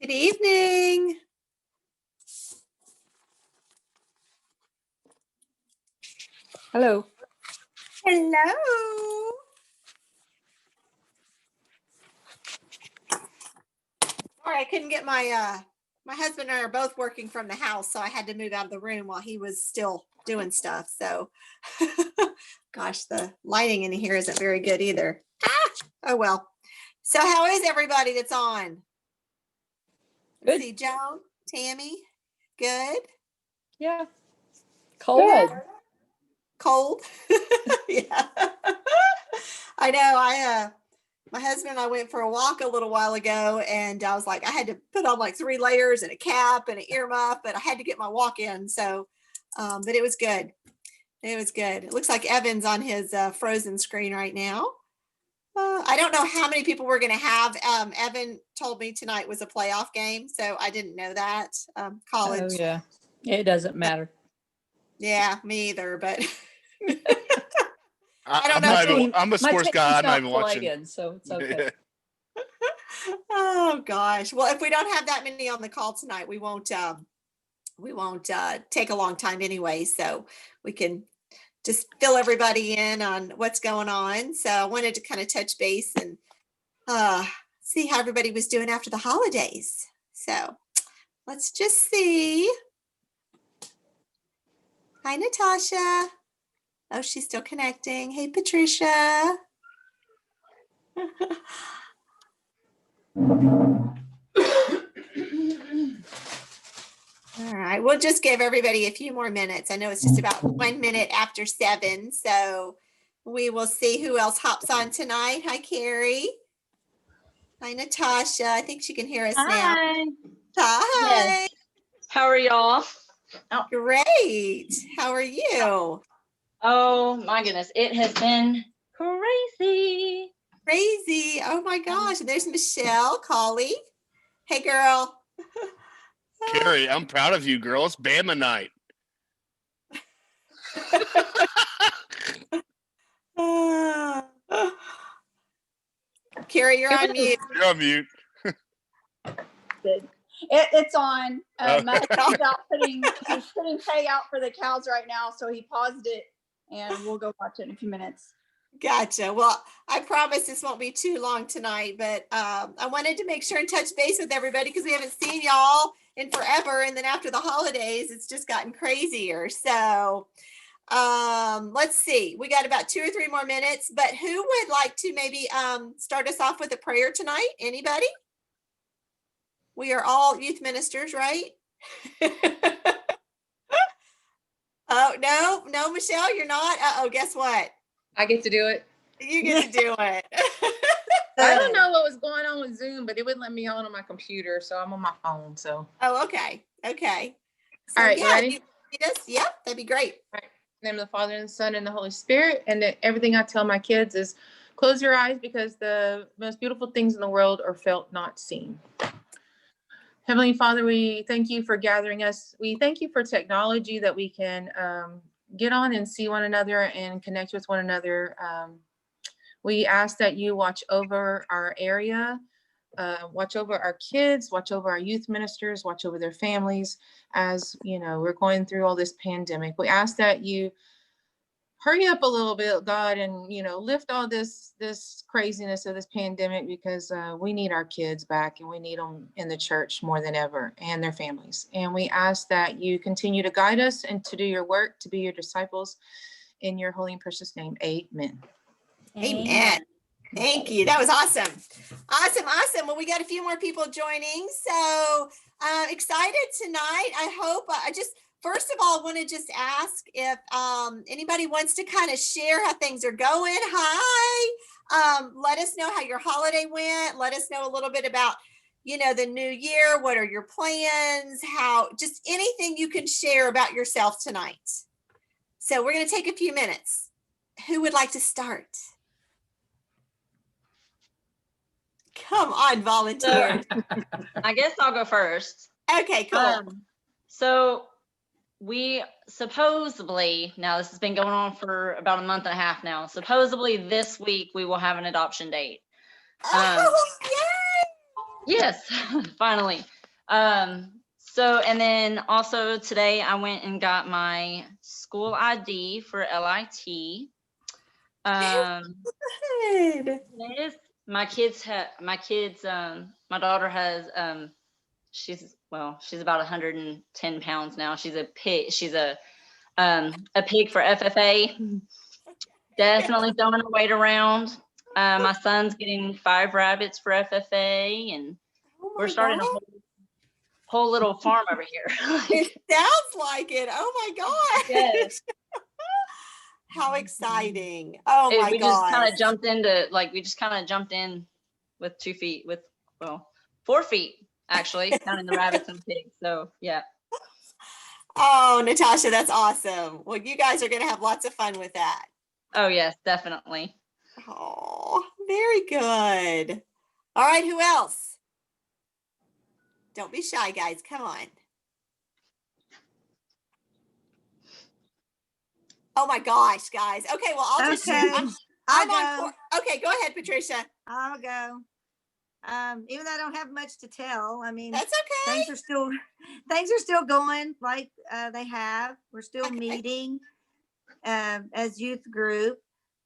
Good evening. Hello. Hello. Sorry, I couldn't get my husband and I are both working from the house, so I had to move out of the room while he was still doing stuff. So gosh, the lighting in here isn't very good either. Oh well. So how is everybody that's on? Let's Good. see, Joan, Tammy, good. Yeah. Cold. Cold. Yeah. I know. My husband and I went for a walk a little while ago, and I was like, I had to put on like 3 layers and a cap and an earmuff, but I had to get my walk in. So, but it was good. It was good. It looks like Evan's on his frozen screen right now. I don't know how many people we're going to have. Evan told me tonight was a playoff game, so I didn't know that. College. Oh yeah. It doesn't matter. Yeah, me either, but I don't don't know. know. I'm a sports guy. I'm not even watching. Playing, so it's okay. Oh gosh. Well, if we don't have that many on the call tonight, we won't take a long time anyway, so we can just fill everybody in on what's going on. So I wanted to kind of touch base and see how everybody was doing after the holidays. So let's just see. Hi, Natasha. Oh, she's still connecting. Hey, Patricia. All right, we'll just give everybody a few more minutes. I know it's just about 1 minute after 7, so we will see who else hops on tonight. Hi, Carrie. Hi, Natasha. I think she can hear us now. Hi. Hi. Yes. How are y'all? Great. How are you? Oh my goodness, it has been crazy. Crazy. Oh my gosh. And there's Michelle Colley. Hey, girl. Carrie, I'm proud of you, girl. It's Bama night. Carrie, you're on mute. You're on mute. It's on. Oh. Matt's he's putting hay out for the cows right now, so he paused it, and we'll go watch it in a few minutes. Gotcha. Well, I promise this won't be too long tonight, but I wanted to make sure and touch base with everybody because we haven't seen y'all in forever. And then after the holidays, it's just gotten crazier. So let's see. We got about 2 or 3 more minutes, but who would like to maybe start us off with a prayer tonight? Anybody? We are all youth ministers, right? Oh, no, Michelle, you're not. Uh-oh, guess what? I get to do it. You get to do it. I don't know what was going on with Zoom, but it wouldn't let me on my computer, so I'm on my phone. So. Oh, okay. So, all right, yeah, you ready? Yep, that'd be great. All right. In the name of the Father and the Son and the Holy Spirit, and that everything I tell my kids is close your eyes because the most beautiful things in the world are felt, not seen. Heavenly Father, we thank you for gathering us. We thank you for technology that we can get on and see one another and connect with one another. We ask that you watch over our area, watch over our kids, watch over our youth ministers, watch over their families. As you know, we're going through all this pandemic. We ask that you hurry up a little bit, God, and lift all this craziness of this pandemic, because we need our kids back, and we need them in the church more than ever, and their families. And we ask that you continue to guide us and to do your work, to be your disciples, in your holy and precious name. Amen. Amen. Thank you. That was awesome. Awesome. Well, we got a few more people joining. So excited tonight. I hope I just, first of all, want to just ask if anybody wants to kind of share how things are going. Hi. Let us know how your holiday went. Let us know a little bit about, the new year. What are your plans? Just anything you can share about yourself tonight. So we're going to take a few minutes. Who would like to start? Come on, volunteer. I guess I'll go first. Okay, cool. So we supposedly, now this has been going on for about a month and a half now, supposedly this week we will have an adoption date. Oh, yay! Yes, finally. So, and then also today I went and got my school ID for LIT. Good. It is, my daughter has, she's about 110 pounds now. She's a pig. She's a pig for FFA. Definitely throwing her weight around. My son's getting 5 rabbits for FFA, and Oh we're my starting a God. whole little farm over here. It sounds like it. Oh my gosh. Yes. How exciting. Oh my We just kind gosh. of jumped into, we just kind of jumped in with 2 feet, 4 feet, actually, counting the rabbits and pigs. So, yeah. Oh, Natasha, that's awesome. Well, you guys are going to have lots of fun with that. Oh, yes, definitely. Oh, very good. All right, who else? Don't be shy, guys. Come on. Oh my gosh, guys. Okay, well, I'll just share. Okay, I'm I'll on. go. Okay, go ahead, Patricia. I'll go. Even though I don't have much to tell, I mean, That's okay. things are still going like they have. We're still Okay. meeting as youth group.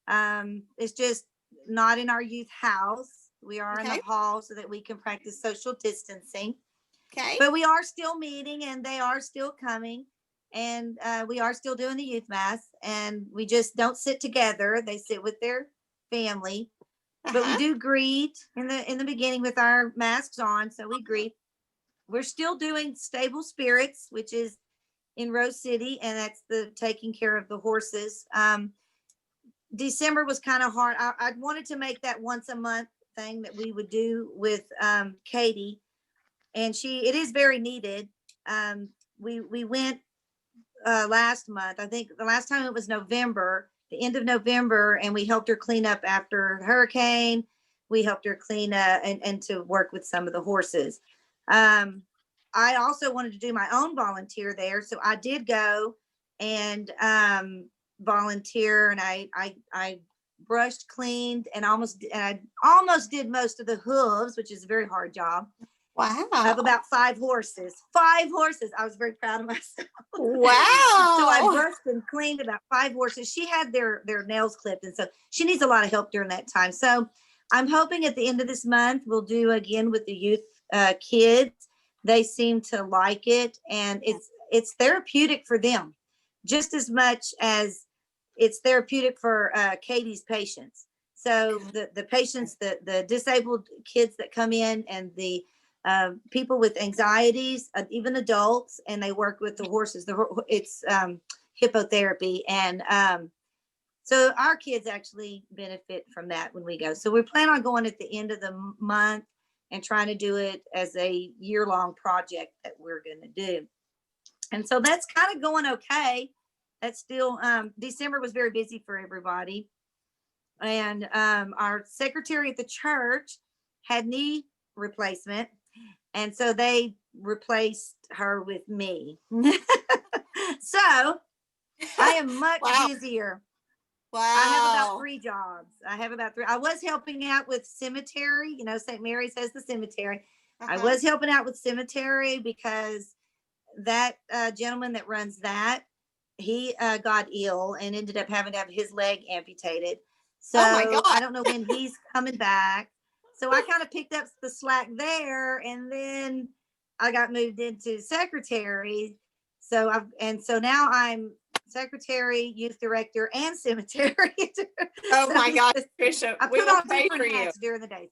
It's just not in our youth house. We are in Okay. the hall so that we can practice social distancing. Okay. But we are still meeting and they are still coming. And we are still doing the youth mass, and we just don't sit together. They sit with their family, but we Uh-huh. do greet in the beginning with our masks on. So we greet. We're still doing Stable Spirits, which is in Rose City, and that's the taking care of the horses. December was kind of hard. I wanted to make that once a month thing that we would do with Katie, and it is very needed. We went last month. I think the last time it was November, the end of November, and we helped her clean up after the hurricane. We helped her clean up and to work with some of the horses. I also wanted to do my own volunteer there, so I did go and volunteer, and I brushed, cleaned, and I almost did most of the hooves, which is a very hard job. Wow. Of about 5 horses. 5 horses. I was very proud of myself. Wow. So I brushed and cleaned about 5 horses. She had their nails clipped, and so she needs a lot of help during that time. So I'm hoping at the end of this month we'll do again with the youth kids. They seem to like it, and it's therapeutic for them, just as much as it's therapeutic for Katie's patients. So the patients, the disabled kids that come in, and the people with anxieties, even adults, and they work with the horses. It's hippotherapy, and so our kids actually benefit from that when we go. So we plan on going at the end of the month and trying to do it as a year-long project that we're going to do. And so that's kind of going okay. That's still December was very busy for everybody, and our secretary at the church had knee replacement. And so they replaced her with me. So I am much Wow. busier. Wow. I have about 3 jobs. I was helping out with cemetery. St. Mary's has the cemetery. I Uh-huh. was helping out with cemetery because that gentleman that runs that, he got ill and ended up having to have his leg amputated. So Oh my God. I don't know when he's coming back. So I kind of picked up the slack there, and then I got moved into secretary. So now I'm secretary, youth director, and cemetery. Oh my So gosh, Patricia, I we put will on pray for different you. hats during the day.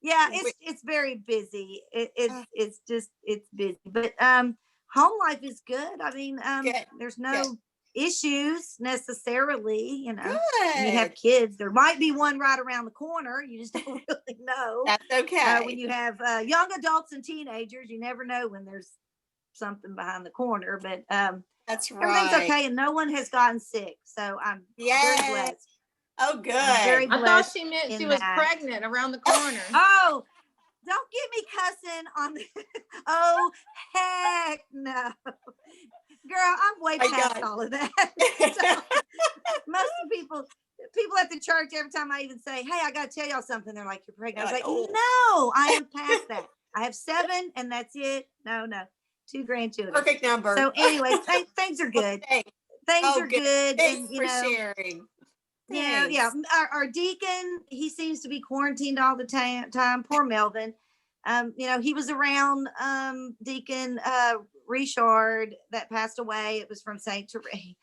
Yeah, We- it's very busy. It's busy, but home life is good. I mean, Good, there's no issues necessarily. When you have Good. kids, there might be one right around the corner. You just don't really know. That's okay. When you have young adults and teenagers, you never know when there's something behind the corner. But That's everything's right. okay, and no one has gotten sick, so I'm very Yes. blessed. Oh, good. I'm very I thought blessed she meant she in was that. pregnant around the corner. Oh, don't get me cussing on the. Oh, heck no. Girl, I'm way My past God. all of that. So, most of people at the church, every time I even say, hey, I got to tell y'all something, they're like, you're pregnant. I was They're like, like, no, I am past that. I have 7 and that's it. No, 2 grandchildren. Perfect number. So anyway, things are good. Thanks. Things Oh, are good. good. Thanks And, for sharing. yeah. Thanks. Our deacon, he seems to be quarantined all the time. Poor Melvin. He was around Deacon Richard that passed away. It was from Saint Therese,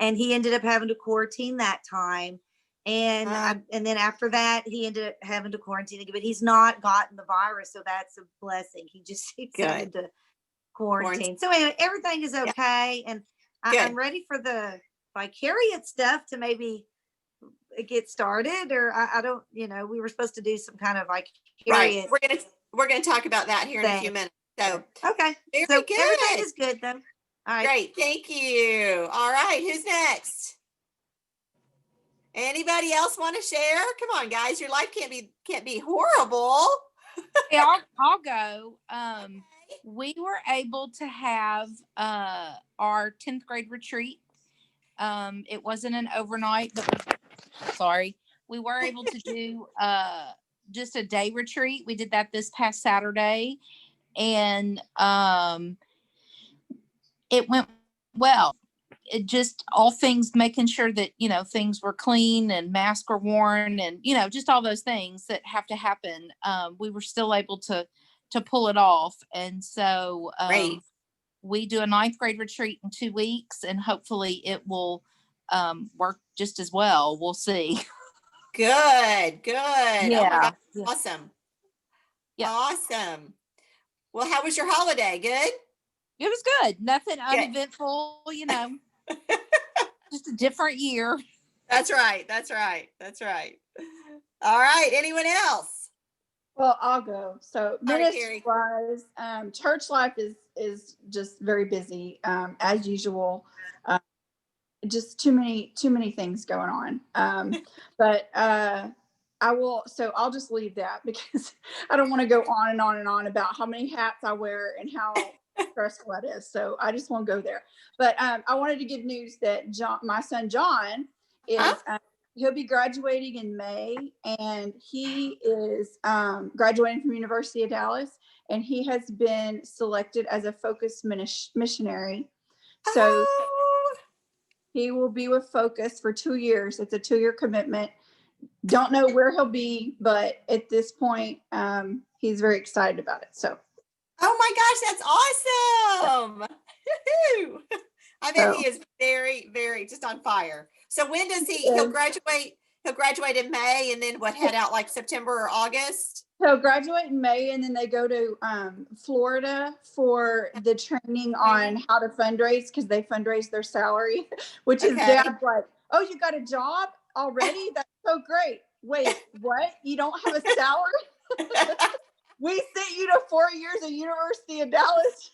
and he ended up having to quarantine that time. And and then after that, he ended up having to quarantine again. But he's not gotten the virus, so that's a blessing. He just had to quarantine. So anyway, everything is okay, and I'm ready for the vicariate stuff to maybe get started. Or I don't, we were supposed to do some kind of vicariate. Right. We're gonna talk about that here in a few minutes. So okay, very so good. everything is good though. All right. Great, thank you. All right, who's next? Anybody else want to share? Come on, guys, your life can't be horrible. Yeah, I'll go. We were able to have our 10th grade retreat. It wasn't an overnight, but we were able to do just a day retreat. We did that this past Saturday, and it went well. It just all things, making sure that things were clean and masks were worn, and just all those things that have to happen. We were still able to pull it off, and so we do a 9th grade retreat in 2 weeks, and hopefully it will work just as well. We'll see. Good. Yeah. Oh my gosh, awesome. Yeah. Awesome. Well, how was your holiday? Good? It was good. Nothing uneventful, just a different year. That's right. All right. Anyone else? Well, I'll go. So All right, ministry wise, church life is just very busy, as usual. Just too many things going on. But I'll just leave that because I don't want to go on and on and on about how many hats I wear and how stressful that is. So I just won't go there. But I wanted to give news that my son John is he'll be graduating in May, and he is graduating from University of Dallas, and he has been selected as a Focus missionary. So he will be with Focus for 2 years. It's a 2-year commitment. Don't know where he'll be, but at this point, he's very excited about it. So. Oh my gosh, that's awesome. I bet he is very, very just on fire. So when does he'll graduate? He'll graduate in May, and then head out like September or August? He'll graduate in May, and then they go to Florida for the training on how to fundraise, because they fundraise their salary, which is dad's like, oh, you got a job already? That's so great. Wait, what? You don't have a salary? We sent you to 4 years at University of Dallas.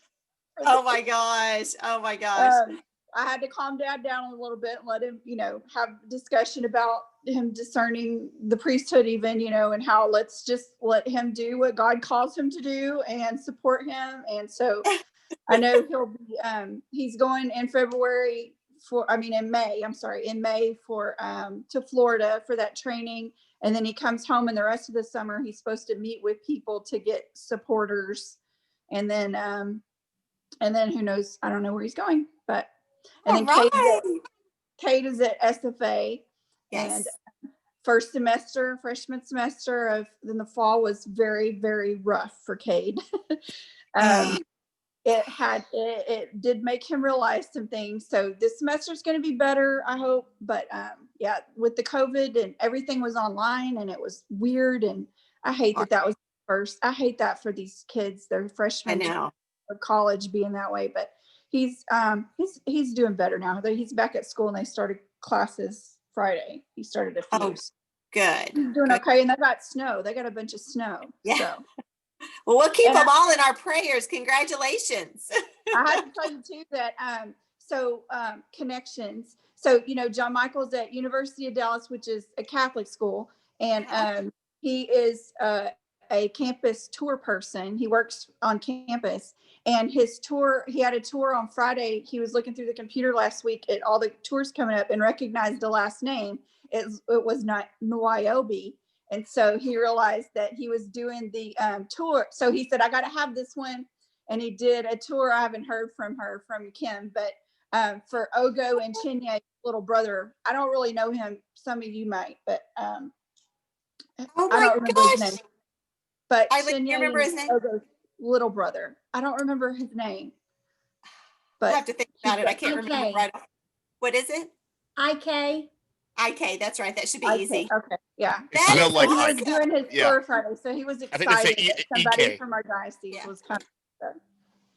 Oh my gosh. I had to calm Dad down a little bit and let him, have discussion about him discerning the priesthood even, and how let's just let him do what God calls him to do and support him. And so I know he'll be, he's going in May for, to Florida for that training. And then he comes home, and the rest of the summer, he's supposed to meet with people to get supporters. And then who knows? I don't know where he's going, but, and then Kate is at SFA. Yes. And freshman semester in the fall was very, very rough for Cade. It did make him realize some things. So this semester is going to be better, I hope. But with the COVID and everything was online, and it was weird. And I hate that was first. I hate that for these kids. They're freshmen of college being that way. But he's doing better now. He's back at school, and they started classes Friday. He started a few. Oh, good. He's doing okay. And they got snow. They got a bunch of snow. Yeah. So. Well, we'll keep them all in our prayers. Congratulations. I have to tell you too that connections. So John Michael's at University of Dallas, which is a Catholic school, and he is a campus tour person. He works on campus, and his tour. He had a tour on Friday. He was looking through the computer last week at all the tours coming up and recognized the last name. It was not Nwaobi. And so he realized that he was doing the tour. So he said, I got to have this one. And he did a tour. I haven't heard from Kim, but for Ogo and Chinye's little brother. I don't really know him. Some of you might, but Oh I my don't remember his gosh. name. But Eileen, you remember Chinye his is name? Ogo's little brother. I don't remember his name. I'll But have to think about it. I can't remember IK. right off. What is it? IK. IK, that's right. That should be okay, easy. okay, yeah. It That smelled is like He was Ike. doing his Yeah. tour Friday, so he was I think they say excited that somebody EK. from our diocese Yeah. was coming. So,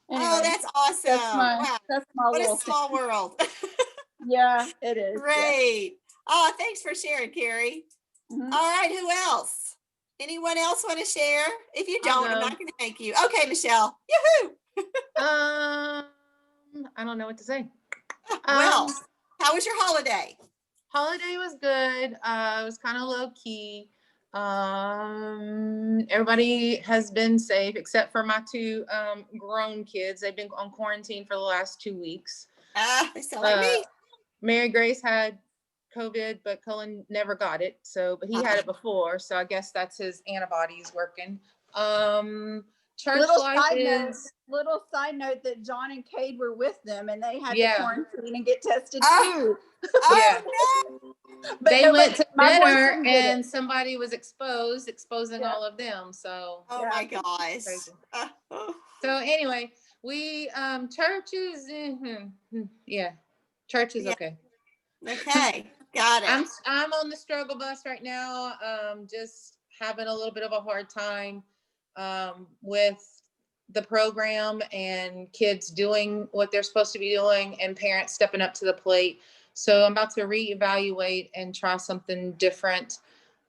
Oh, anyway, that's awesome. Wow. that's my What a little thing. small world. Yeah, it is. Yeah. Great. Oh, thanks for sharing, Carrie. Mhm. All right, who else? Anyone else want to share? If you don't, I'm go. not going to thank you. Okay, Michelle. Yoo-hoo. I don't know what to say. Well, how was your holiday? Holiday was good. It was kind of low key. Everybody has been safe except for my two grown kids. They've been on quarantine for the last 2 weeks. They sound like me. Mary Grace had COVID, but Cullen never got it. So, but he had it before. So I guess that's his antibodies working. Church Little side note that John and Cade were with them and they had Yeah. to quarantine and get tested Oh. too. Yeah. Oh, But They nobody- went to my dinner boyfriend did it. and somebody was exposing Yeah. all of them. So, no. Oh Yeah. my gosh. Crazy. Oh. so anyway, we churches, yeah, church is Yeah. okay. Okay, got it. I'm on the struggle bus right now. Just having a little bit of a hard time with the program and kids doing what they're supposed to be doing and parents stepping up to the plate. So I'm about to reevaluate and try something different.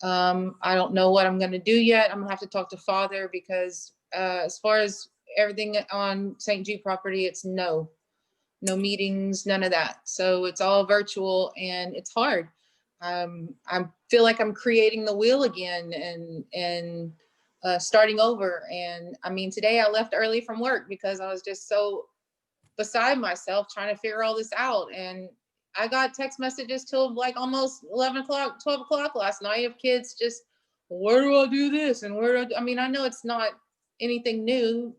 I don't know what I'm going to do yet. I'm gonna have to talk to Father because as far as everything on St. Jude property, it's no meetings, none of that. So it's all virtual and it's hard. I feel like I'm creating the wheel again and starting over. And I mean, today I left early from work because I was just so beside myself trying to figure all this out. And I got text messages till like almost 11 o'clock, 12 o'clock last night of kids just, where do I do this? And I mean, I know it's not anything new,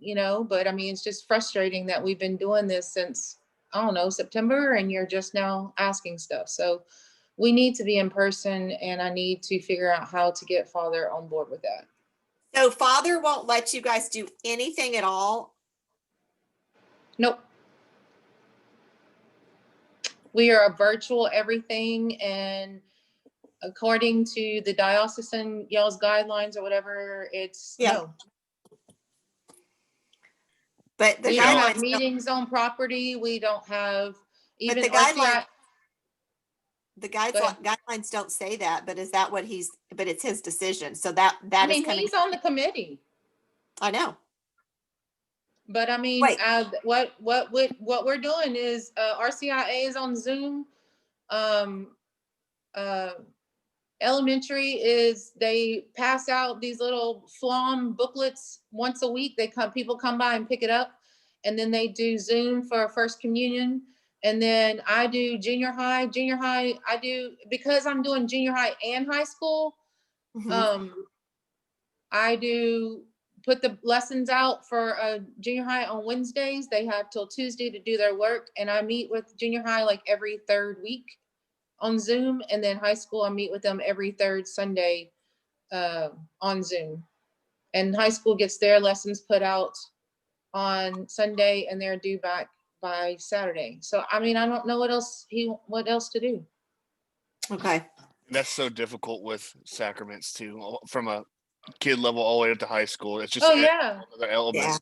but I mean, it's just frustrating that we've been doing this since, I don't know, September, and you're just now asking stuff. So we need to be in person and I need to figure out how to get Father on board with that. So Father won't let you guys do anything at all? Nope. We are a virtual everything, and according to the diocesan y'all's guidelines or whatever, it's Yeah. no. But the We don't have guidelines don't- meetings on property. We don't have even the RCI. guidelines- the Go ahead. guidelines don't say that, but is that what but it's his decision. So that I is mean, coming. he's on the committee, I know. but I mean, Wait. what we're doing is RCIA is on Zoom. Elementary is they pass out these little FLOM booklets once a week. People come by and pick it up, and then they do Zoom for First Communion. And then I do junior high. I do, because I'm doing junior high and high school. Mhm. I do put the lessons out for junior high on Wednesdays. They have till Tuesday to do their work, and I meet with junior high like every third week on Zoom, and then high school I meet with them every third Sunday on Zoom. And high school gets their lessons put out on Sunday, and they're due back by Saturday. So I mean, I don't know what else to do. Okay. That's so difficult with sacraments too, from a kid level all the way up to high school. It's just Oh yeah. another element. Yeah.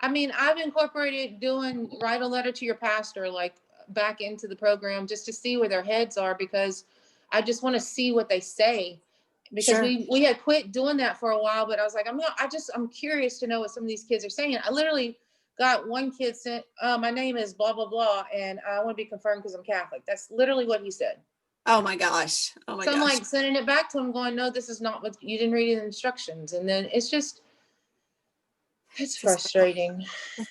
I mean, I've incorporated doing write a letter to your pastor, like back into the program, just to see where their heads are, because I just want to see what they say. Because Sure. we had quit doing that for a while, but I was like, I'm curious to know what some of these kids are saying. I literally got one kid sent, my name is blah, blah, blah, and I want to be confirmed because I'm Catholic. That's literally what he said. Oh my gosh. Oh my So I'm gosh. like sending it back to him going, no, this is not what you didn't read the instructions. And then it's frustrating.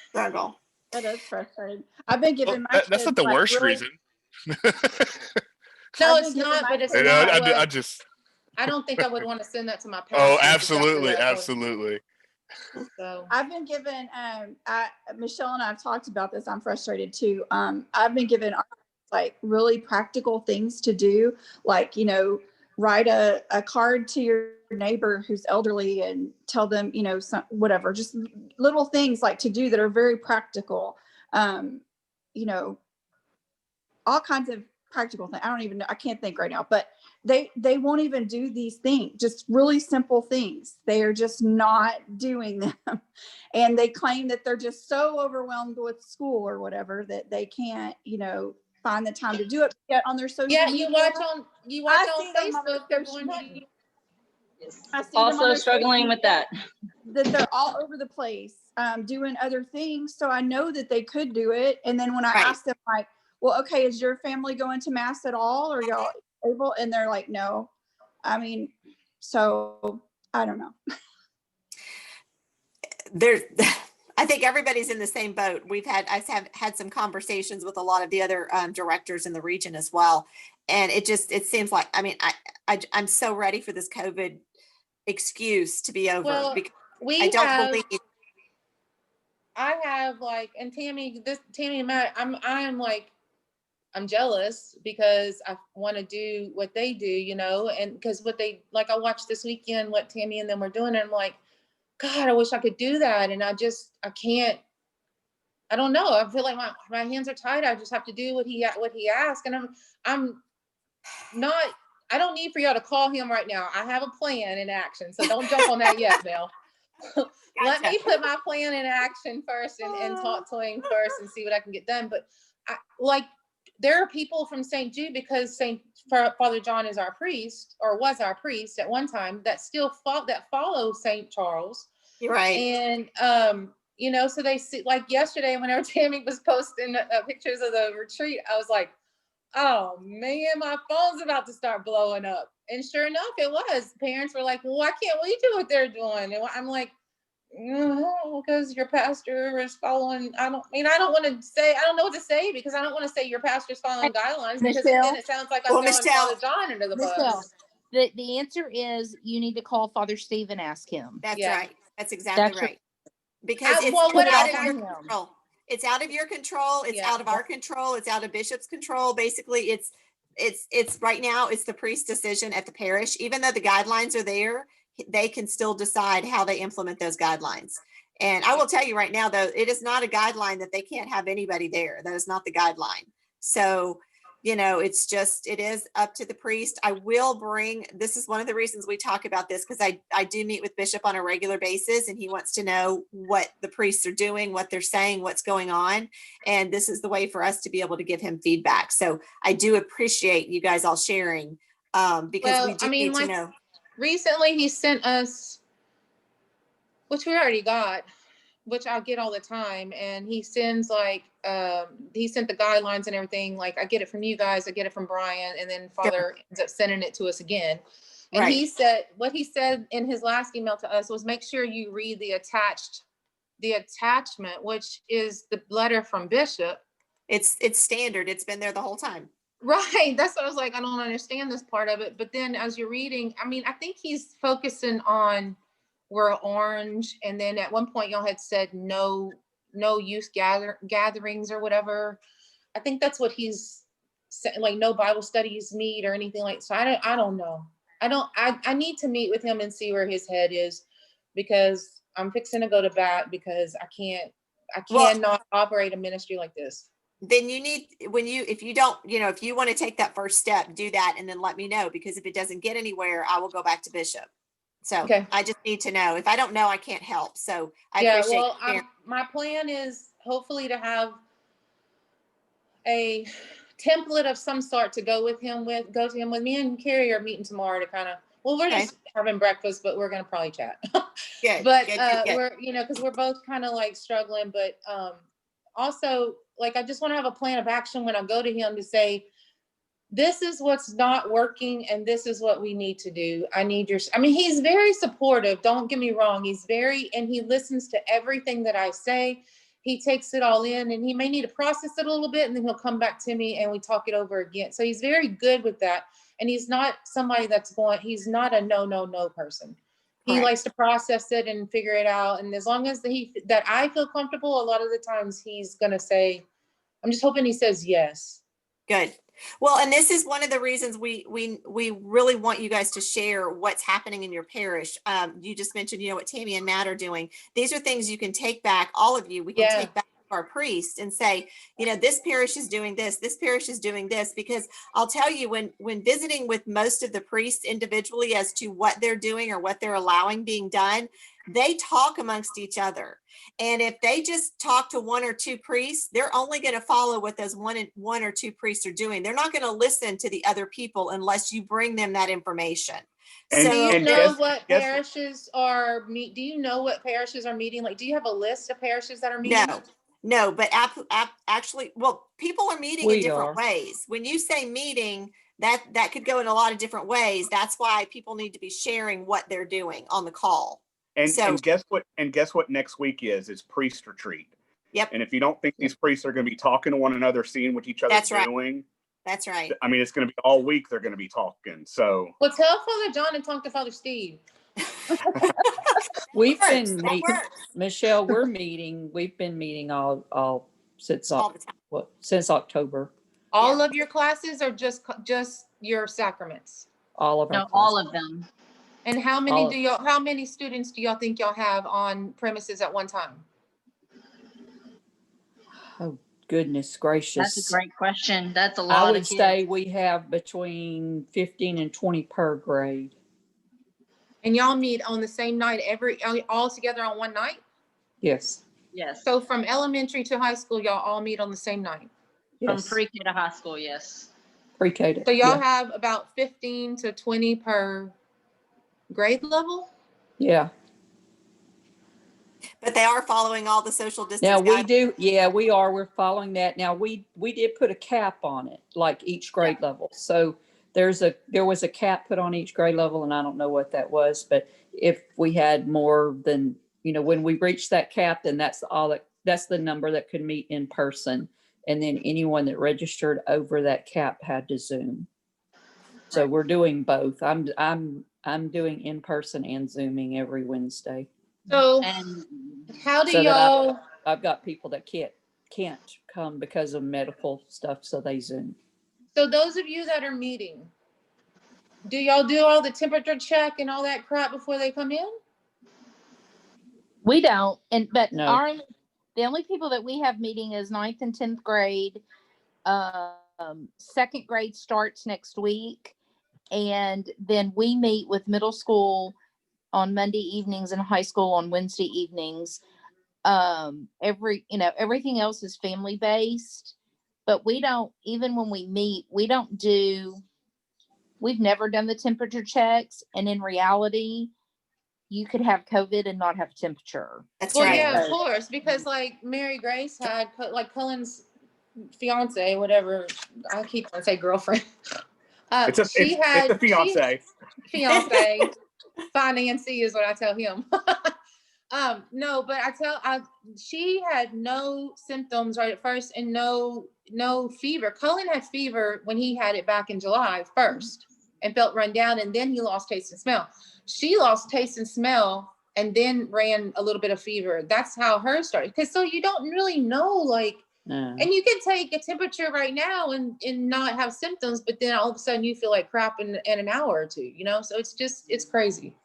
Struggle. That is frustrating. I've been Well, giving my that's not kids, the like, worst really- reason. No, I've it's been giving not, my but it's kids, You know, not I what- just I don't think I would want to send that to my pastor. Oh, is exactly absolutely, what I thought. absolutely. So I've been given, Michelle and I have talked about this. I'm frustrated too. I've been given like really practical things to do, like, write a card to your neighbor who's elderly and tell them, whatever, just little things like to do that are very practical. All kinds of practical things. I don't even know. I can't think right now, but they won't even do these things, just really simple things. They are just not doing them. And they claim that they're just so overwhelmed with school or whatever that they can't, find the time to do it. Yet on their social yeah, media, you watch on see them on their Facebook. They're social going media. Yes. I see them on Also their struggling social with media, that. that they're all over the place doing other things. So I know that they could do it. And then when I Right. ask them, like, well, okay, is your family going to mass at all? Or y'all able? And they're like, no. I mean, so I don't know. I think everybody's in the same boat. I have had some conversations with a lot of the other directors in the region as well. And it seems like, I'm so ready for this COVID excuse to be over. Well, because we I don't have, believe I have like, and Tammy and Matt, I'm jealous because I want to do what they do, and because I watched this weekend, what Tammy and them were doing. And I'm like, God, I wish I could do that. And I can't, I don't know. I feel like my hands are tied. I just have to do what he asked. And I'm not, I don't need for y'all to call him right now. I have a plan in action. So don't jump on that yet, Mel. Let me put my plan in action first and talk to him first and see what I can get done. But there are people from St. Jude, because Father John is our priest, or was our priest at one time, that still follow St. Charles. you're right. And so they see, like yesterday, whenever Tammy was posting pictures of the retreat, I was like, oh man, my phone's about to start blowing up. And sure enough, it was. Parents were like, well, why can't we do what they're doing? And I'm like, because your pastor is following. I don't want to say, I don't know what to say, because I don't want to say your pastor's following guidelines, because Michelle? then it sounds like I'm throwing Michelle. Father John under the Michelle, bus. the answer is you need to call Father Steve and ask him. That's Yeah. right. That's exactly That's right. Because it's well, what out I of your did- control. It's out of your control. It's Yeah. out of our control. It's out of Bishop's control. Basically, it's right now, it's the priest's decision at the parish. Even though the guidelines are there, they can still decide how they implement those guidelines. And I will tell you right now, though, it is not a guideline that they can't have anybody there. That is not the guideline. So, it is up to the priest. This is one of the reasons we talk about this, because I do meet with Bishop on a regular basis, and he wants to know what the priests are doing, what they're saying, what's going on. And this is the way for us to be able to give him feedback. So I do appreciate you guys all sharing, because we do need to know. Recently, he sent us, which we already got, which I get all the time, and he sends he sent the guidelines and everything. Like, I get it from you guys, I get it from Brian, and then Father ends up sending it to us again. And Right. he said, what he said in his last email to us was, make sure you read the attachment, which is the letter from Bishop. It's standard. It's been there the whole time. Right. That's what I was like, I don't understand this part of it. But then as you're reading, I think he's focusing on we're orange. And then at one point y'all had said no youth gatherings or whatever. I think that's what he's saying, like no Bible studies meet or anything like. So I don't know. I need to meet with him and see where his head is, because I'm fixing to go to bat, because I cannot operate a ministry like this. Then you need, if you want to take that first step, do that, and then let me know, because if it doesn't get anywhere, I will go back to Bishop. So Okay. I just need to know. If I don't know, I can't help. So I appreciate you sharing. My plan is hopefully to have a template of some sort to go to him with. Me and Carrie are meeting tomorrow to kind of, we're just having breakfast, but we're going to probably chat. Good, But good. we're, because we're both kind of like struggling, but also like, I just want to have a plan of action when I go to him to say, this is what's not working, and this is what we need to do. He's very supportive. Don't get me wrong. And he listens to everything that I say. He takes it all in, and he may need to process it a little bit, and then he'll come back to me and we talk it over again. So he's very good with that. and he's not somebody he's not a no person. He Correct. likes to process it and figure it out. And as long as that I feel comfortable, a lot of the times he's going to say, I'm just hoping he says yes. Good. Well, and this is one of the reasons we really want you guys to share what's happening in your parish. You just mentioned, what Tammy and Matt are doing. These are things you can take back, all of you, we can Yeah. take back to our priest and say, this parish is doing this parish is doing this, because I'll tell you, when visiting with most of the priests individually as to what they're doing or what they're allowing being done, they talk amongst each other. And if they just talk to one or two priests, they're only going to follow what those one or two priests are doing. They're not going to listen to the other people unless you bring them that information. And- Do you and know guess- what guess- parishes are do you know what parishes are meeting? Like, do you have a list of parishes that are meeting? No, but actually, well, people are meeting in We different are. ways. When you say meeting, that could go in a lot of different ways. That's why people need to be sharing what they're doing on the call. And So- and guess what? And guess what? Next week is priest retreat. Yep. And if you don't think these priests are going to be talking to one another, seeing what each other's That's right. doing, That's right. I mean, it's going to be all week. They're going to be talking. So Well, tell Father John and talk to Father Steve. We've Works. been That meeting, works Michelle, we've been meeting all since, all the time. since October, All of your classes are just your sacraments. all of our. No, all classes. of them. And how All many of- how many students do y'all think y'all have on premises at one time? Oh, goodness gracious. That's a great question. That's a I lot would of kids. say we have between 15 and 20 per grade. And y'all meet on the same night all together on one night? Yes, Yes. So from elementary to high school, y'all all meet on the same night. From yes. pre-K to high school, yes. Pre-K to- So y'all yeah, have about 15 to 20 per grade level? yeah. But they are following all the social distance. Now we guidelines. do, yeah, we are. We're following that. Now we did put a cap on it, like each grade level. So there was a cap put on each grade level, and I don't know what that was, but if we had more than, when we reached that cap, then that's the number that could meet in person. And then anyone that registered over that cap had to Zoom. So we're doing both. I'm doing in person and Zooming every Wednesday. So And how do So that y'all, I've got people that can't come because of medical stuff, so they Zoom. so those of you that are meeting, do y'all do all the temperature check and all that crap before they come in? We don't, but No. the only people that we have meeting is 9th and 10th grade. Second grade starts next week. And then we meet with middle school on Monday evenings and high school on Wednesday evenings. Everything else is family based, but we don't, even when we meet, we've never done the temperature checks. And in reality, you could have COVID and not have temperature. That's Well, right. yeah, of course, because like Mary Grace had, like Cullen's fiance, whatever, I keep on say girlfriend. it's a fiance. Fiance, financing is what I tell him. No, but she had no symptoms right at first and no fever. Cullen had fever when he had it back in July 1st and felt run down, and then he lost taste and smell. She lost taste and smell and then ran a little bit of fever. That's how hers started. Because so you don't really know, like, No. and you can take a temperature right now and not have symptoms, but then all of a sudden you feel like crap in an hour or two, So it's crazy.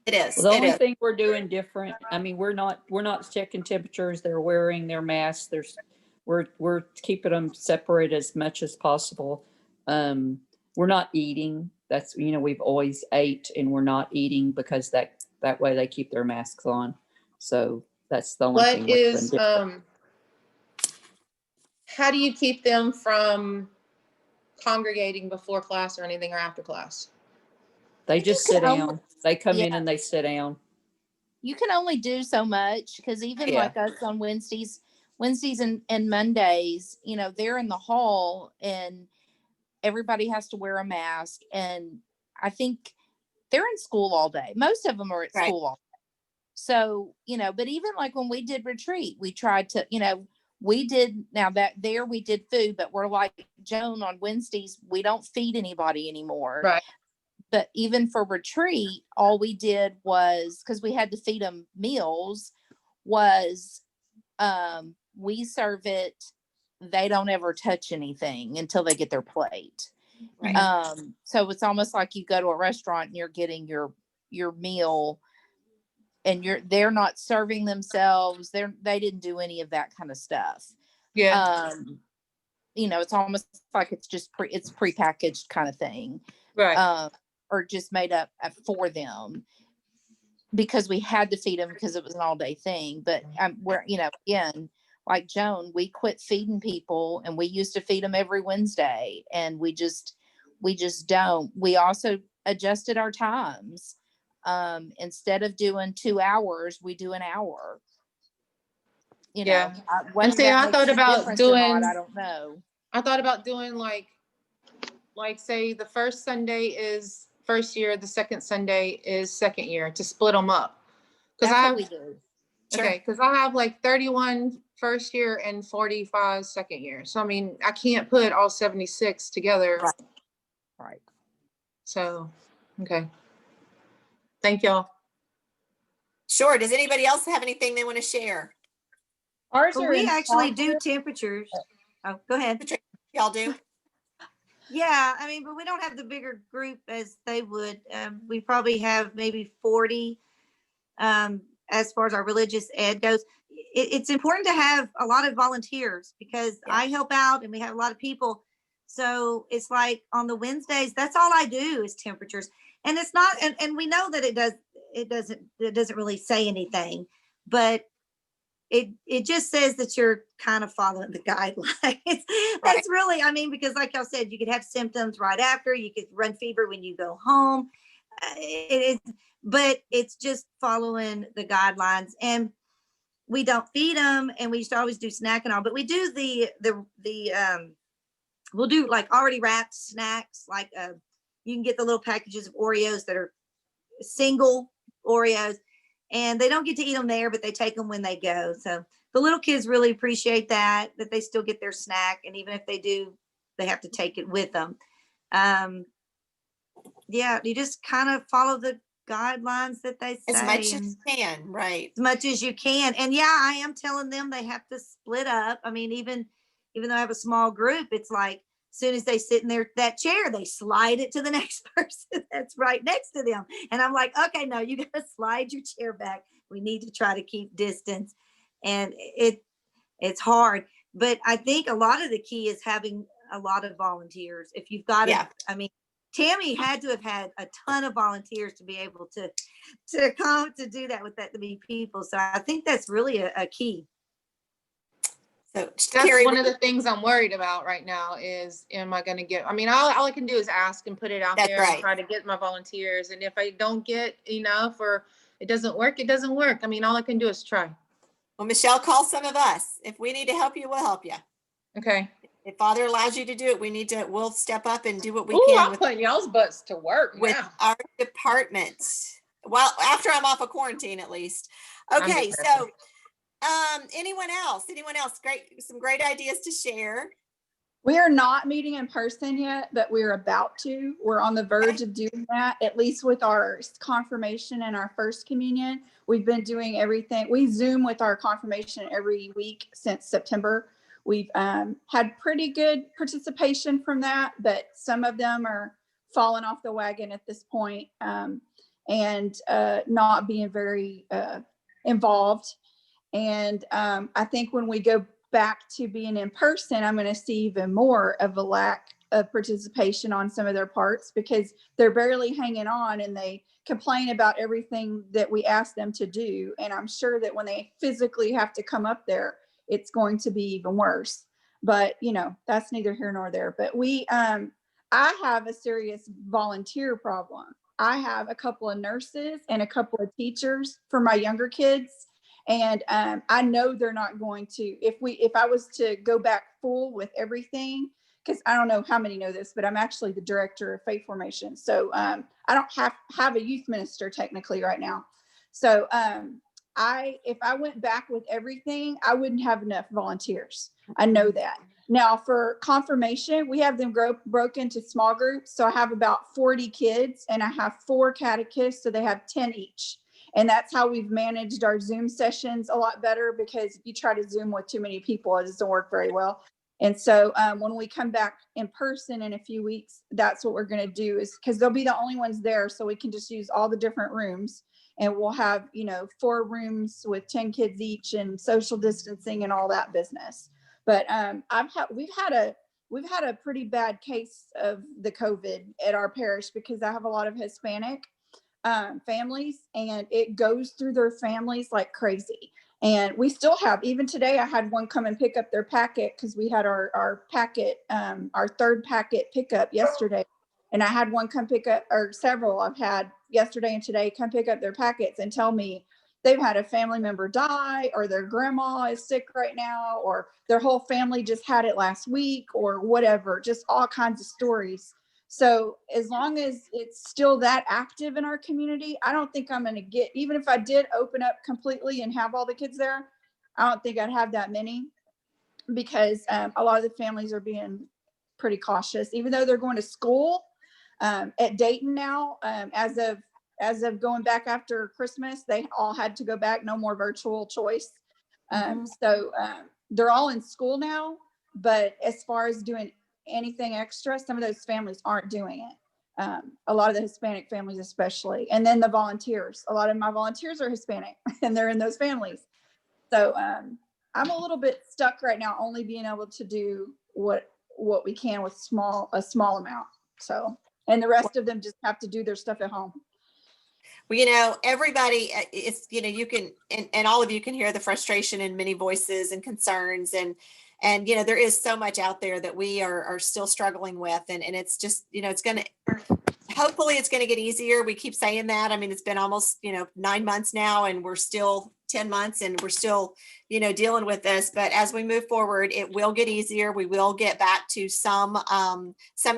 It is. Well, the It only is. thing we're doing different, I mean, we're not checking temperatures. They're wearing their masks. We're keeping them separate as much as possible. We're not eating. That's, we've always ate, and we're not eating because that way they keep their masks on. So that's the only thing. What we're is, doing different. how do you keep them from congregating before class or anything or after class? They just You sit can only- down. They come in Yeah. and they sit down. You can only do so much, because even Yeah. like us on Wednesdays and Mondays, they're in the hall and everybody has to wear a mask. And I think they're in school all day. Most of them are at Right. school all day. So, but even like when we did retreat, we tried to, we did, now that there we did food, but we're like Joan on Wednesdays, we don't feed anybody anymore. Right. But even for retreat, all we did was, because we had to feed them meals, was we serve it. They don't ever touch anything until they get their plate. Right. So it's almost like you go to a restaurant and you're getting your meal, and they're not serving themselves. They didn't do any of that kind of stuff. Yeah. You know, it's almost like it's just it's prepackaged kind of thing. Right. Or just made up for them, because we had to feed them because it was an all day thing. But we're, you know, again, like Joan, we quit feeding people, and we used to feed them every Wednesday, and we just don't. We also adjusted our times. Instead of doing 2 hours, we do an hour. You know, Yeah. whether see, that I makes thought a about difference or not, doing- I don't know. I thought about doing like say the first Sunday is first year, the second Sunday is second year, to split them up. That's I what we do. Okay, because I have like 31 first year and 45 second year. So I mean, I can't put all 76 together. Right. So, okay. Thank y'all. Sure. Does anybody else have anything they want to share? Ours Well, are we in actually do Concord. temperatures. Oh, go ahead. Y'all do? Yeah, I mean, but we don't have the bigger group as they would. We probably have maybe 40 as far as our religious ed goes. It's important to have a lot of volunteers, because Yeah. I help out and we have a lot of people. So it's like on the Wednesdays, that's all I do is temperatures. And it's not, and we know that it doesn't really say anything, but it just says that you're kind of following the guidelines. That's really, I mean, because like y'all said, you could have symptoms right after, you could run fever when you go home. But it's just following the guidelines. And we don't feed them, and we used to always do snack and all, but we do we'll do like already wrapped snacks. Like you can get the little packages of Oreos that are single Oreos, and they don't get to eat them there, but they take them when they go. So the little kids really appreciate that they still get their snack. And even if they do, they have to take it with them. Yeah, you just kind of follow the guidelines that they say. As much as you can, right? As much as you can. And yeah, I am telling them they have to split up. I mean, even though I have a small group, it's like, as soon as they sit in that chair, they slide it to the next person that's right next to them. And I'm like, okay, no, you got to slide your chair back. We need to try to keep distance. And it's hard. But I think a lot of the key is having a lot of volunteers. If you've got Yeah. I mean, Tammy had to have had a ton of volunteers to be able to come to do that with that many people. So I think that's really a key. So That's Carrie, one of the things I'm worried about right now is, am I going to get, I mean, all I can do is ask and put it out That's there right. and try to get my volunteers. And if I don't get enough, or it doesn't work, it doesn't work. I mean, all I can do is try. well, Michelle, call some of us. If we need to help you, we'll help you. Okay. If Father allows you to do it, we'll step up and do what we Ooh, can I'm putting y'all's butts to work with now. our department. Well, after I'm off of quarantine, at least. Okay, just so anyone else? Some great ideas to share. We are not meeting in person yet, but we're about to. We're on the verge of doing that, at least with our confirmation and our first communion. We've been doing everything. We Zoom with our confirmation every week since September. We've had pretty good participation from that, but some of them are falling off the wagon at this point, and not being very involved. And I think when we go back to being in person, I'm going to see even more of a lack of participation on some of their parts, because they're barely hanging on and they complain about everything that we ask them to do. And I'm sure that when they physically have to come up there, it's going to be even worse. But, you know, that's neither here nor there. But I have a serious volunteer problem. I have a couple of nurses and a couple of teachers for my younger kids. And I know they're not going to, if I was to go back full with everything, because I don't know how many know this, but I'm actually the director of faith formation. So I don't have a youth minister technically right now. So if I went back with everything, I wouldn't have enough volunteers. I know that. Now for confirmation, we have them broke into small groups. So I have about 40 kids and I have 4 catechists. So they have 10 each. And that's how we've managed our Zoom sessions a lot better, because if you try to Zoom with too many people, it doesn't work very well. And so when we come back in person in a few weeks, that's what we're going to do, is because they'll be the only ones there. So we can just use all the different rooms, and we'll have, 4 rooms with 10 kids each and social distancing and all that business. But we've had a pretty bad case of the COVID at our parish, because I have a lot of Hispanic families, and it goes through their families like crazy. And we still have, even today, I had one come and pick up their packet, because we had our packet, our 3rd packet pickup yesterday. And I had one come pick up, or several I've had yesterday and today, come pick up their packets and tell me they've had a family member die, or their grandma is sick right now, or their whole family just had it last week, or whatever, just all kinds of stories. So as long as it's still that active in our community, I don't think I'm going to get, even if I did open up completely and have all the kids there, I don't think I'd have that many, because a lot of the families are being pretty cautious, even though they're going to school at Dayton now. As of going back after Christmas, they all had to go back, no more virtual choice. So they're all in school now, but as far as doing anything extra, some of those families aren't doing it. A lot of the Hispanic families especially. And then the volunteers, a lot of my volunteers are Hispanic and they're in those families. So I'm a little bit stuck right now, only being able to do what we can with a small amount. So, and the rest of them just have to do their stuff at home. Well, everybody, it's, you can, and all of you can hear the frustration in many voices and concerns, and there is so much out there that we are still struggling with. And it's just, hopefully it's going to get easier. We keep saying that. I mean, it's been almost, 9 months now, and we're still 10 months and we're still, dealing with this. But as we move forward, it will get easier. We will get back to some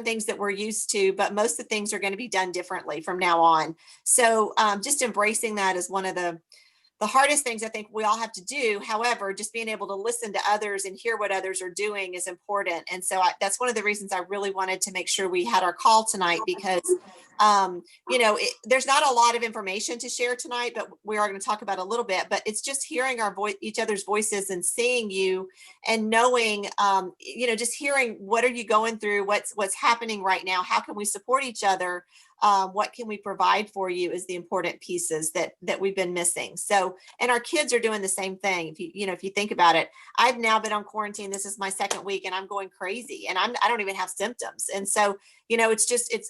things that we're used to, but most of the things are going to be done differently from now on. So just embracing that is one of the hardest things I think we all have to do. However, just being able to listen to others and hear what others are doing is important. And so that's one of the reasons I really wanted to make sure we had our call tonight, because, there's not a lot of information to share tonight, but we are going to talk about a little bit, but it's just hearing each other's voices and seeing you and knowing, just hearing what are you going through, what's happening right now, how can we support each other, what can we provide for you is the important pieces that we've been missing. So, and our kids are doing the same thing. If you think about it, I've now been on quarantine. This is my 2nd week and I'm going crazy, and I don't even have symptoms. And so,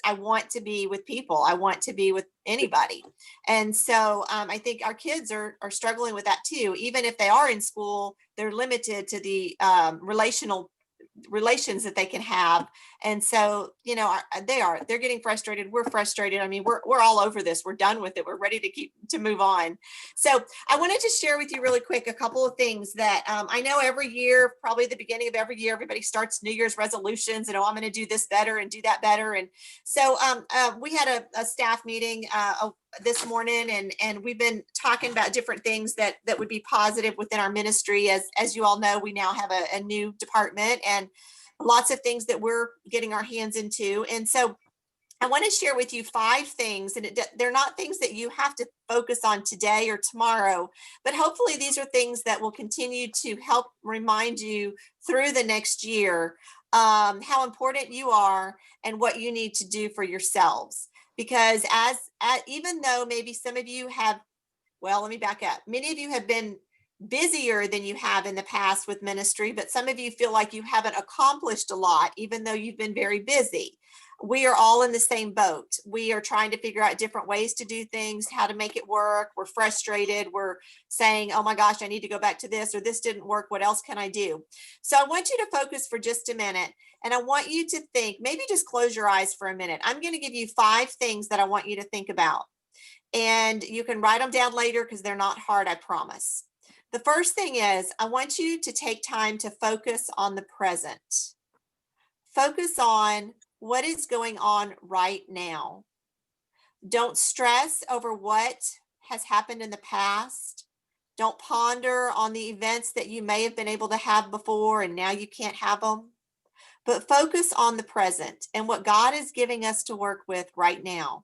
I want to be with people. I want to be with anybody. And so I think our kids are struggling with that too. Even if they are in school, they're limited to the relations that they can have. And so, they're getting frustrated. We're frustrated. I mean, we're all over this. We're done with it. We're ready to move on. So I wanted to share with you really quick a couple of things that I know every year, probably the beginning of every year, everybody starts New Year's resolutions and, I'm going to do this better and do that better. And so we had a staff meeting this morning, and we've been talking about different things that would be positive within our ministry. As you all know, we now have a new department and lots of things that we're getting our hands into. And so I want to share with you 5 things, and they're not things that you have to focus on today or tomorrow, but hopefully these are things that will continue to help remind you through the next year how important you are and what you need to do for yourselves. Because even though maybe some of you have, let me back up. Many of you have been busier than you have in the past with ministry, but some of you feel like you haven't accomplished a lot, even though you've been very busy. We are all in the same boat. We are trying to figure out different ways to do things, how to make it work. We're frustrated. We're saying, oh my gosh, I need to go back to this, or this didn't work. What else can I do? So I want you to focus for just a minute. And I want you to think, maybe just close your eyes for a minute. I'm going to give you 5 things that I want you to think about. And you can write them down later because they're not hard, I promise. The first thing is, I want you to take time to focus on the present. Focus on what is going on right now. Don't stress over what has happened in the past. Don't ponder on the events that you may have been able to have before and now you can't have them. But focus on the present and what God is giving us to work with right now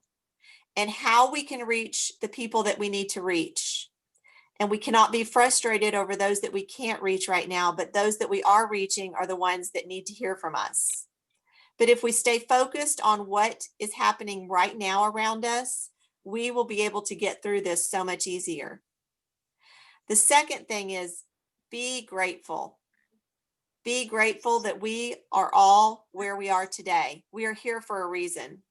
and how we can reach the people that we need to reach. And we cannot be frustrated over those that we can't reach right now, but those that we are reaching are the ones that need to hear from us. But if we stay focused on what is happening right now around us, we will be able to get through this so much easier. The second thing is be grateful. Be grateful that we are all where we are today. We are here for a reason.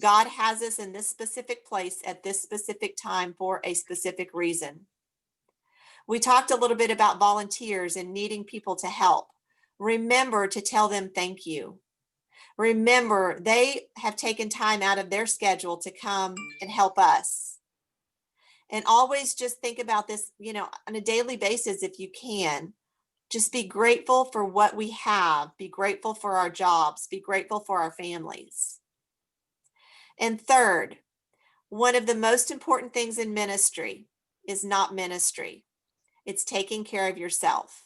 God has us in this specific place at this specific time for a specific reason. We talked a little bit about volunteers and needing people to help. Remember to tell them thank you. Remember, they have taken time out of their schedule to come and help us. And always just think about this, on a daily basis, if you can. Just be grateful for what we have. Be grateful for our jobs. Be grateful for our families. And third, one of the most important things in ministry is not ministry. It's taking care of yourself.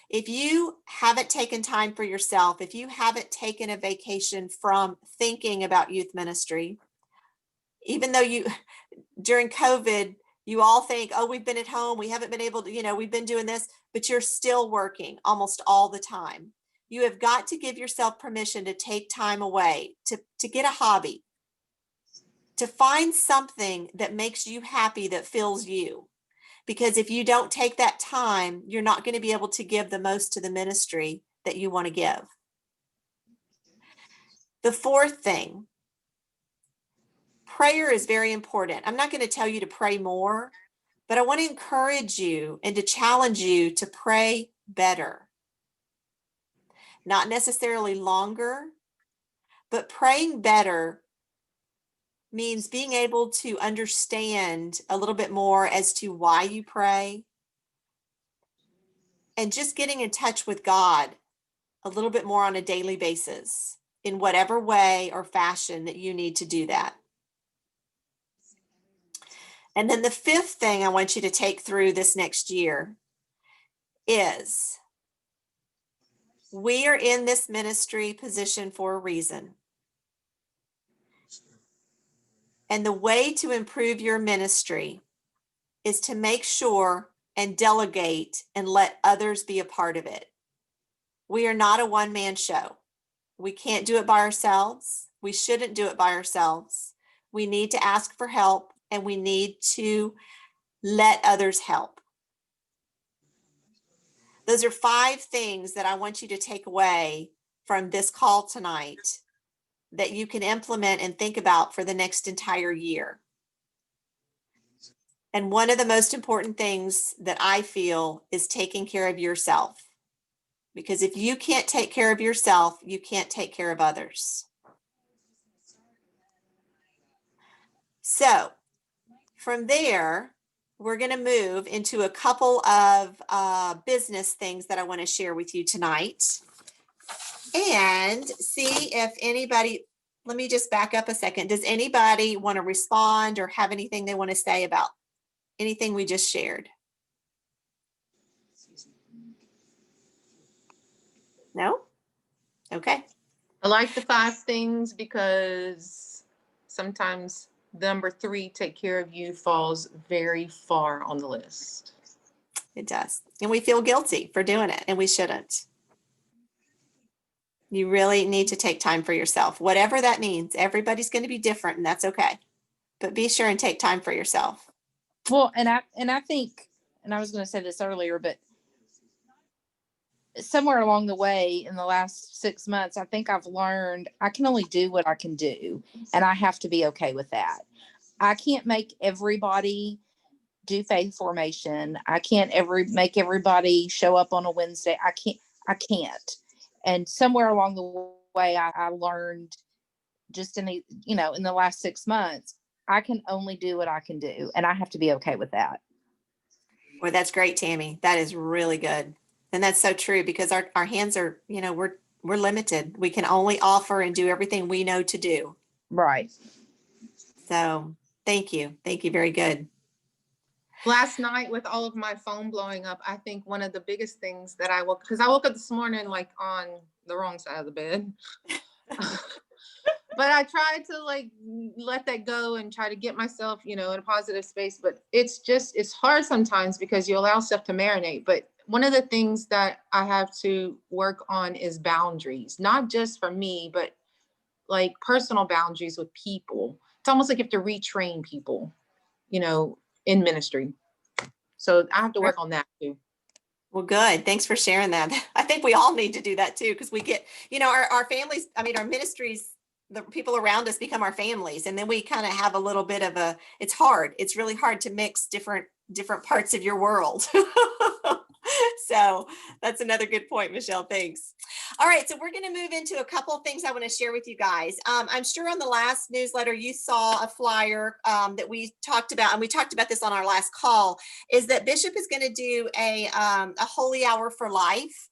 If you haven't taken time for yourself, if you haven't taken a vacation from thinking about youth ministry, even though during COVID, you all think, oh, we've been at home, we haven't been able to, we've been doing this, but you're still working almost all the time. You have got to give yourself permission to take time away, to get a hobby, to find something that makes you happy, that fills you. Because if you don't take that time, you're not going to be able to give the most to the ministry that you want to give. The fourth thing, prayer is very important. I'm not going to tell you to pray more, but I want to encourage you and to challenge you to pray better. Not necessarily longer, but praying better means being able to understand a little bit more as to why you pray and just getting in touch with God a little bit more on a daily basis in whatever way or fashion that you need to do that. And then the fifth thing I want you to take through this next year is we are in this ministry position for a reason. And the way to improve your ministry is to make sure and delegate and let others be a part of it. We are not a one-man show. We can't do it by ourselves. We shouldn't do it by ourselves. We need to ask for help and we need to let others help. Those are 5 things that I want you to take away from this call tonight that you can implement and think about for the next entire year. And one of the most important things that I feel is taking care of yourself. Because if you can't take care of yourself, you can't take care of others. So from there, we're going to move into a couple of business things that I want to share with you tonight. And see if anybody, let me just back up a second. Does anybody want to respond or have anything they want to say about anything we just shared? No? Okay. I like the 5 things because sometimes number 3, take care of you, falls very far on the list. It does. And we feel guilty for doing it, and we shouldn't. You really need to take time for yourself, whatever that means. Everybody's going to be different, and that's okay. But be sure and take time for yourself. Well, and I think, and I was going to say this earlier, but somewhere along the way in the last 6 months, I think I've learned I can only do what I can do, and I have to be okay with that. I can't make everybody do faith formation. I can't make everybody show up on a Wednesday. I can't. And somewhere along the way, I learned just in the last 6 months, I can only do what I can do, and I have to be okay with that. Well, that's great, Tammy. That is really good. And that's so true because our hands are, we're limited. We can only offer and do everything we know to do. Right. So thank you. Thank you. Very good. Last night with all of my phone blowing up, I think one of the biggest things that I woke up this morning like on the wrong side of the bed. But I tried to like let that go and try to get myself, in a positive space. But it's hard sometimes because you allow stuff to marinate. But one of the things that I have to work on is boundaries, not just for me, but like personal boundaries with people. It's almost like you have to retrain people, in ministry. So I have to work on that too. Well, good. Thanks for sharing that. I think we all need to do that too, because we get, our families, our ministries, the people around us become our families. And then we kind of have a little bit of it's hard. It's really hard to mix different parts of your world. So that's another good point, Michelle. Thanks. All right. So we're going to move into a couple of things I want to share with you guys. I'm sure on the last newsletter, you saw a flyer that we talked about, and we talked about this on our last call, is that Bishop is going to do a Holy Hour for Life.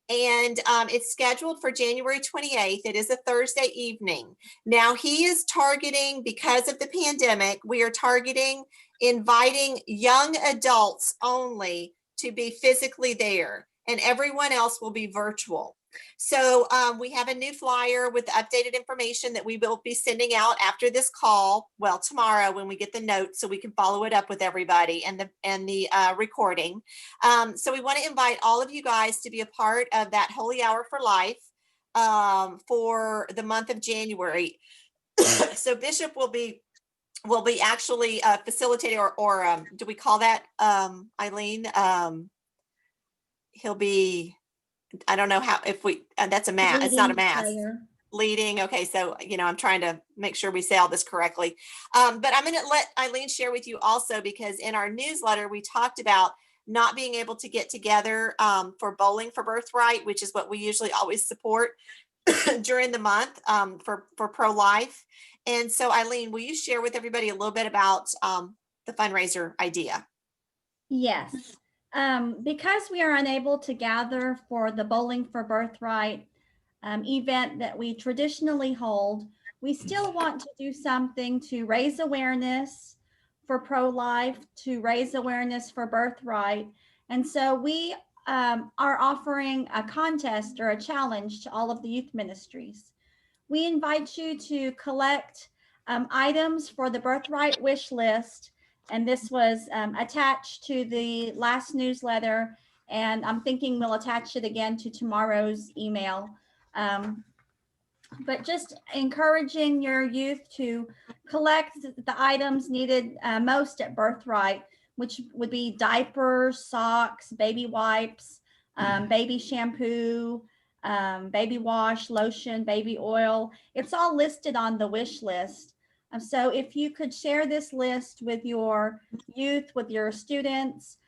And it's scheduled for January 28th. It is a Thursday evening. Now he is targeting, because of the pandemic, we are targeting inviting young adults only to be physically there, and everyone else will be virtual. So we have a new flyer with updated information that we will be sending out after this call. Well, tomorrow when we get the notes, so we can follow it up with everybody and the recording. So we want to invite all of you guys to be a part of that Holy Hour for Life for the month of January. So Bishop will be actually facilitating, or do we call that, Eileen? He'll be, I don't know how, if we, that's a mass, it's not a mass. Leading. Okay. So, I'm trying to make sure we say all this correctly. But I'm going to let Eileen share with you also, because in our newsletter, we talked about not being able to get together for Bowling for Birthright, which is what we usually always support during the month for pro-life. And so, Eileen, will you share with everybody a little bit about the fundraiser idea? Yes. Because we are unable to gather for the Bowling for Birthright event that we traditionally hold, we still want to do something to raise awareness for pro-life, to raise awareness for birthright. And so we are offering a contest or a challenge to all of the youth ministries. We invite you to collect items for the Birthright wish list. And this was attached to the last newsletter. And I'm thinking we'll attach it again to tomorrow's email. But just encouraging your youth to collect the items needed most at Birthright, which would be diapers, socks, baby wipes, baby shampoo, baby wash, lotion, baby oil. It's all listed on the wish list. So if you could share this list with your youth, with your students,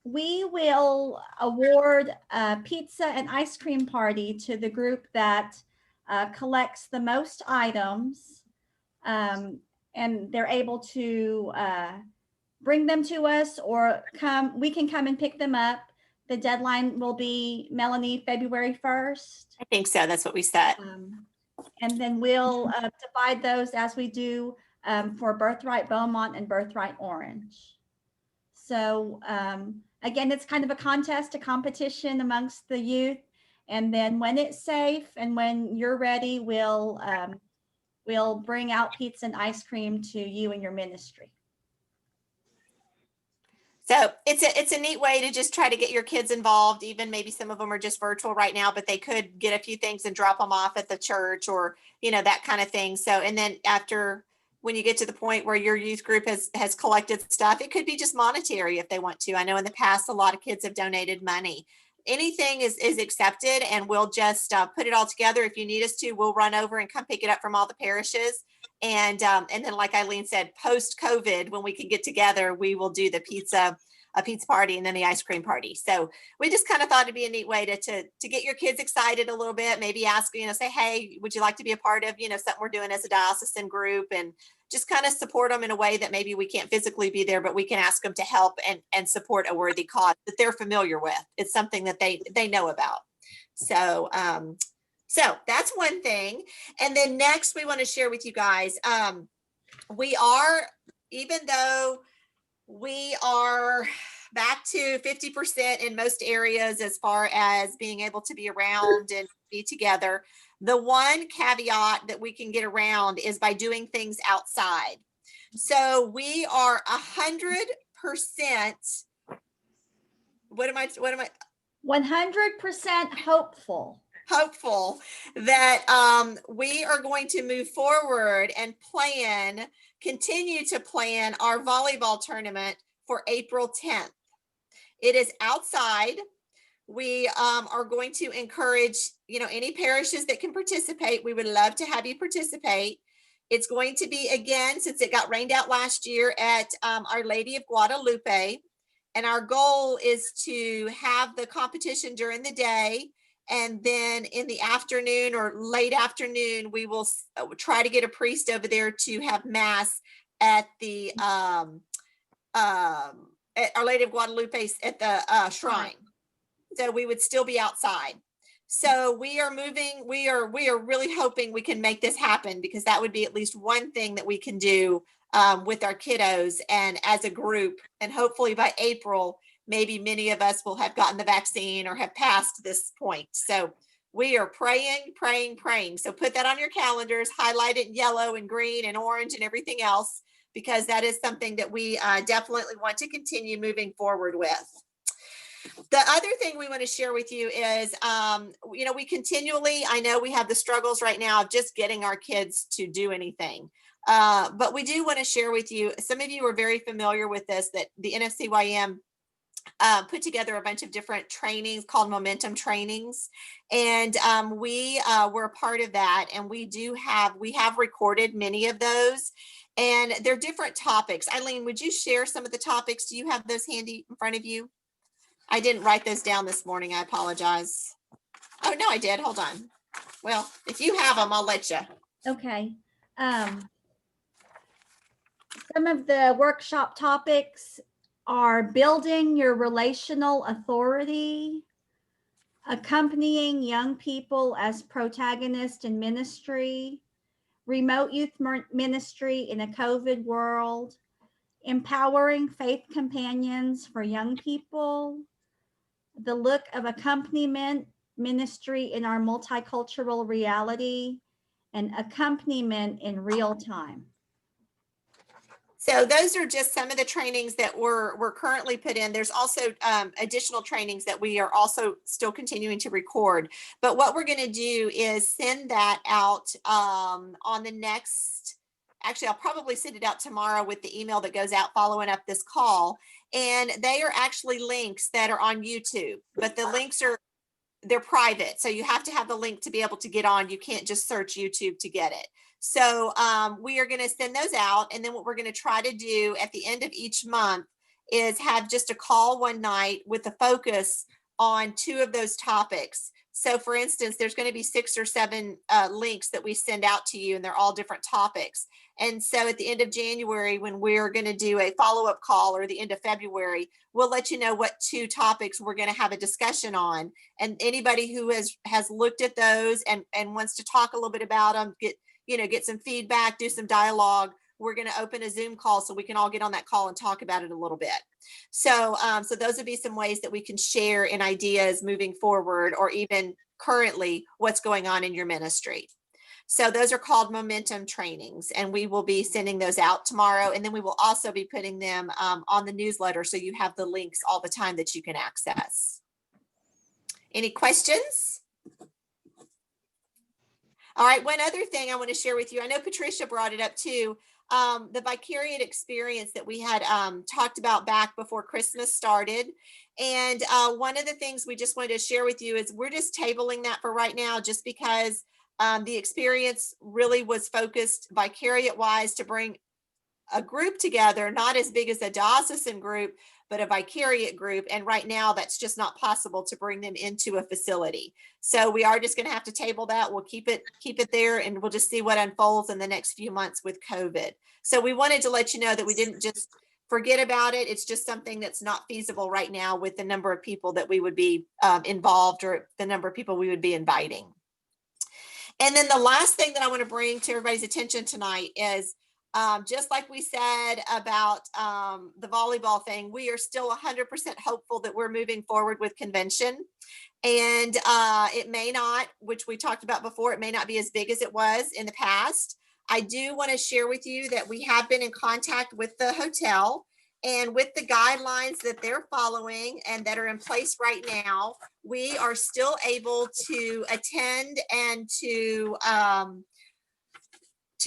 we will award a pizza and ice cream party to the group that collects the most items, and they're able to bring them to us, or we can come and pick them up. The deadline will be, Melanie, February 1st. I think so. That's what we said. And then we'll divide those as we do for Birthright Beaumont and Birthright Orange. So again, it's kind of a contest, a competition amongst the youth. And then when it's safe and when you're ready, we'll bring out pizza and ice cream to you and your ministry. So it's a neat way to just try to get your kids involved. Even maybe some of them are just virtual right now, but they could get a few things and drop them off at the church, or, that kind of thing. So, and then after, when you get to the point where your youth group has collected stuff, it could be just monetary if they want to. I know in the past, a lot of kids have donated money. Anything is accepted, and we'll just put it all together. If you need us to, we'll run over and come pick it up from all the parishes. And then, like Eileen said, post COVID, when we can get together, we will do a pizza party and then the ice cream party. So we just kind of thought it'd be a neat way to get your kids excited a little bit. Maybe ask, say, hey, would you like to be a part of, something we're doing as a diocesan group, and just kind of support them in a way that maybe we can't physically be there, but we can ask them to help and support a worthy cause that they're familiar with. It's something that they know about. So, so that's one thing. And then next, we want to share with you guys, we are, even though we are back to 50% in most areas as far as being able to be around and be together. The one caveat that we can get around is by doing things outside. So we are 100%. What am I? 100% hopeful. Hopeful that we are going to move forward and continue to plan our volleyball tournament for April 10th. It is outside. We are going to encourage, any parishes that can participate. We would love to have you participate. It's going to be, again, since it got rained out last year, at Our Lady of Guadalupe. And our goal is to have the competition during the day. And then in the afternoon or late afternoon, we will try to get a priest over there to have mass at the at Our Lady of Guadalupe at the shrine. So we would still be outside. So we are moving. We are really hoping we can make this happen, because that would be at least one thing that we can do with our kiddos and as a group. And hopefully by April, maybe many of us will have gotten the vaccine or have passed this point. So we are praying. So put that on your calendars, highlight it in yellow and green and orange and everything else, because that is something that we definitely want to continue moving forward with. The other thing we want to share with you is, we continually, I know we have the struggles right now of just getting our kids to do anything. But we do want to share with you, some of you are very familiar with this, that the NFCYM put together a bunch of different trainings called Momentum trainings. And we were a part of that. And we have recorded many of those. And they're different topics. Eileen, would you share some of the topics? Do you have those handy in front of you? I didn't write those down this morning. I apologize. Oh, no, I did. Hold on. Well, if you have them, I'll let you. Okay. Some of the workshop topics are building your relational authority, accompanying young people as protagonists in ministry, remote youth ministry in a COVID world, empowering faith companions for young people, the look of accompaniment ministry in our multicultural reality, and accompaniment in real time. So those are just some of the trainings that we're currently put in. There's also additional trainings that we are also still continuing to record. But what we're going to do is send that out on the next, actually, I'll probably send it out tomorrow with the email that goes out following up this call. And they are actually links that are on YouTube, but the links they're private. So you have to have the link to be able to get on. You can't just search YouTube to get it. So we are going to send those out. And then what we're going to try to do at the end of each month is have just a call one night with a focus on two of those topics. So for instance, there's going to be 6 or 7 links that we send out to you, and they're all different topics. And so at the end of January, when we're going to do a follow-up call, or the end of February, we'll let you know what 2 topics we're going to have a discussion on. And anybody who has looked at those and wants to talk a little bit about them, get some feedback, do some dialogue, we're going to open a Zoom call so we can all get on that call and talk about it a little bit. So those would be some ways that we can share in ideas moving forward, or even currently what's going on in your ministry. So those are called Momentum trainings, and we will be sending those out tomorrow. And then we will also be putting them on the newsletter, so you have the links all the time that you can access. Any questions? All right, one other thing I want to share with you. I know Patricia brought it up too. The Vicariate experience that we had talked about back before Christmas started. And one of the things we just wanted to share with you is we're just tabling that for right now, just because the experience really was focused Vicariate-wise to bring a group together, not as big as a diocesan group, but a Vicariate group. And right now that's just not possible to bring them into a facility. So we are just going to have to table that. We'll keep it there, and we'll just see what unfolds in the next few months with COVID. So we wanted to let you know that we didn't just forget about it. It's just something that's not feasible right now with the number of people that we would be involved, or the number of people we would be inviting. And then the last thing that I want to bring to everybody's attention tonight is just like we said about the volleyball thing, we are still 100% hopeful that we're moving forward with convention. And it may not, which we talked about before, it may not be as big as it was in the past. I do want to share with you that we have been in contact with the hotel, and with the guidelines that they're following and that are in place right now, we are still able to attend and to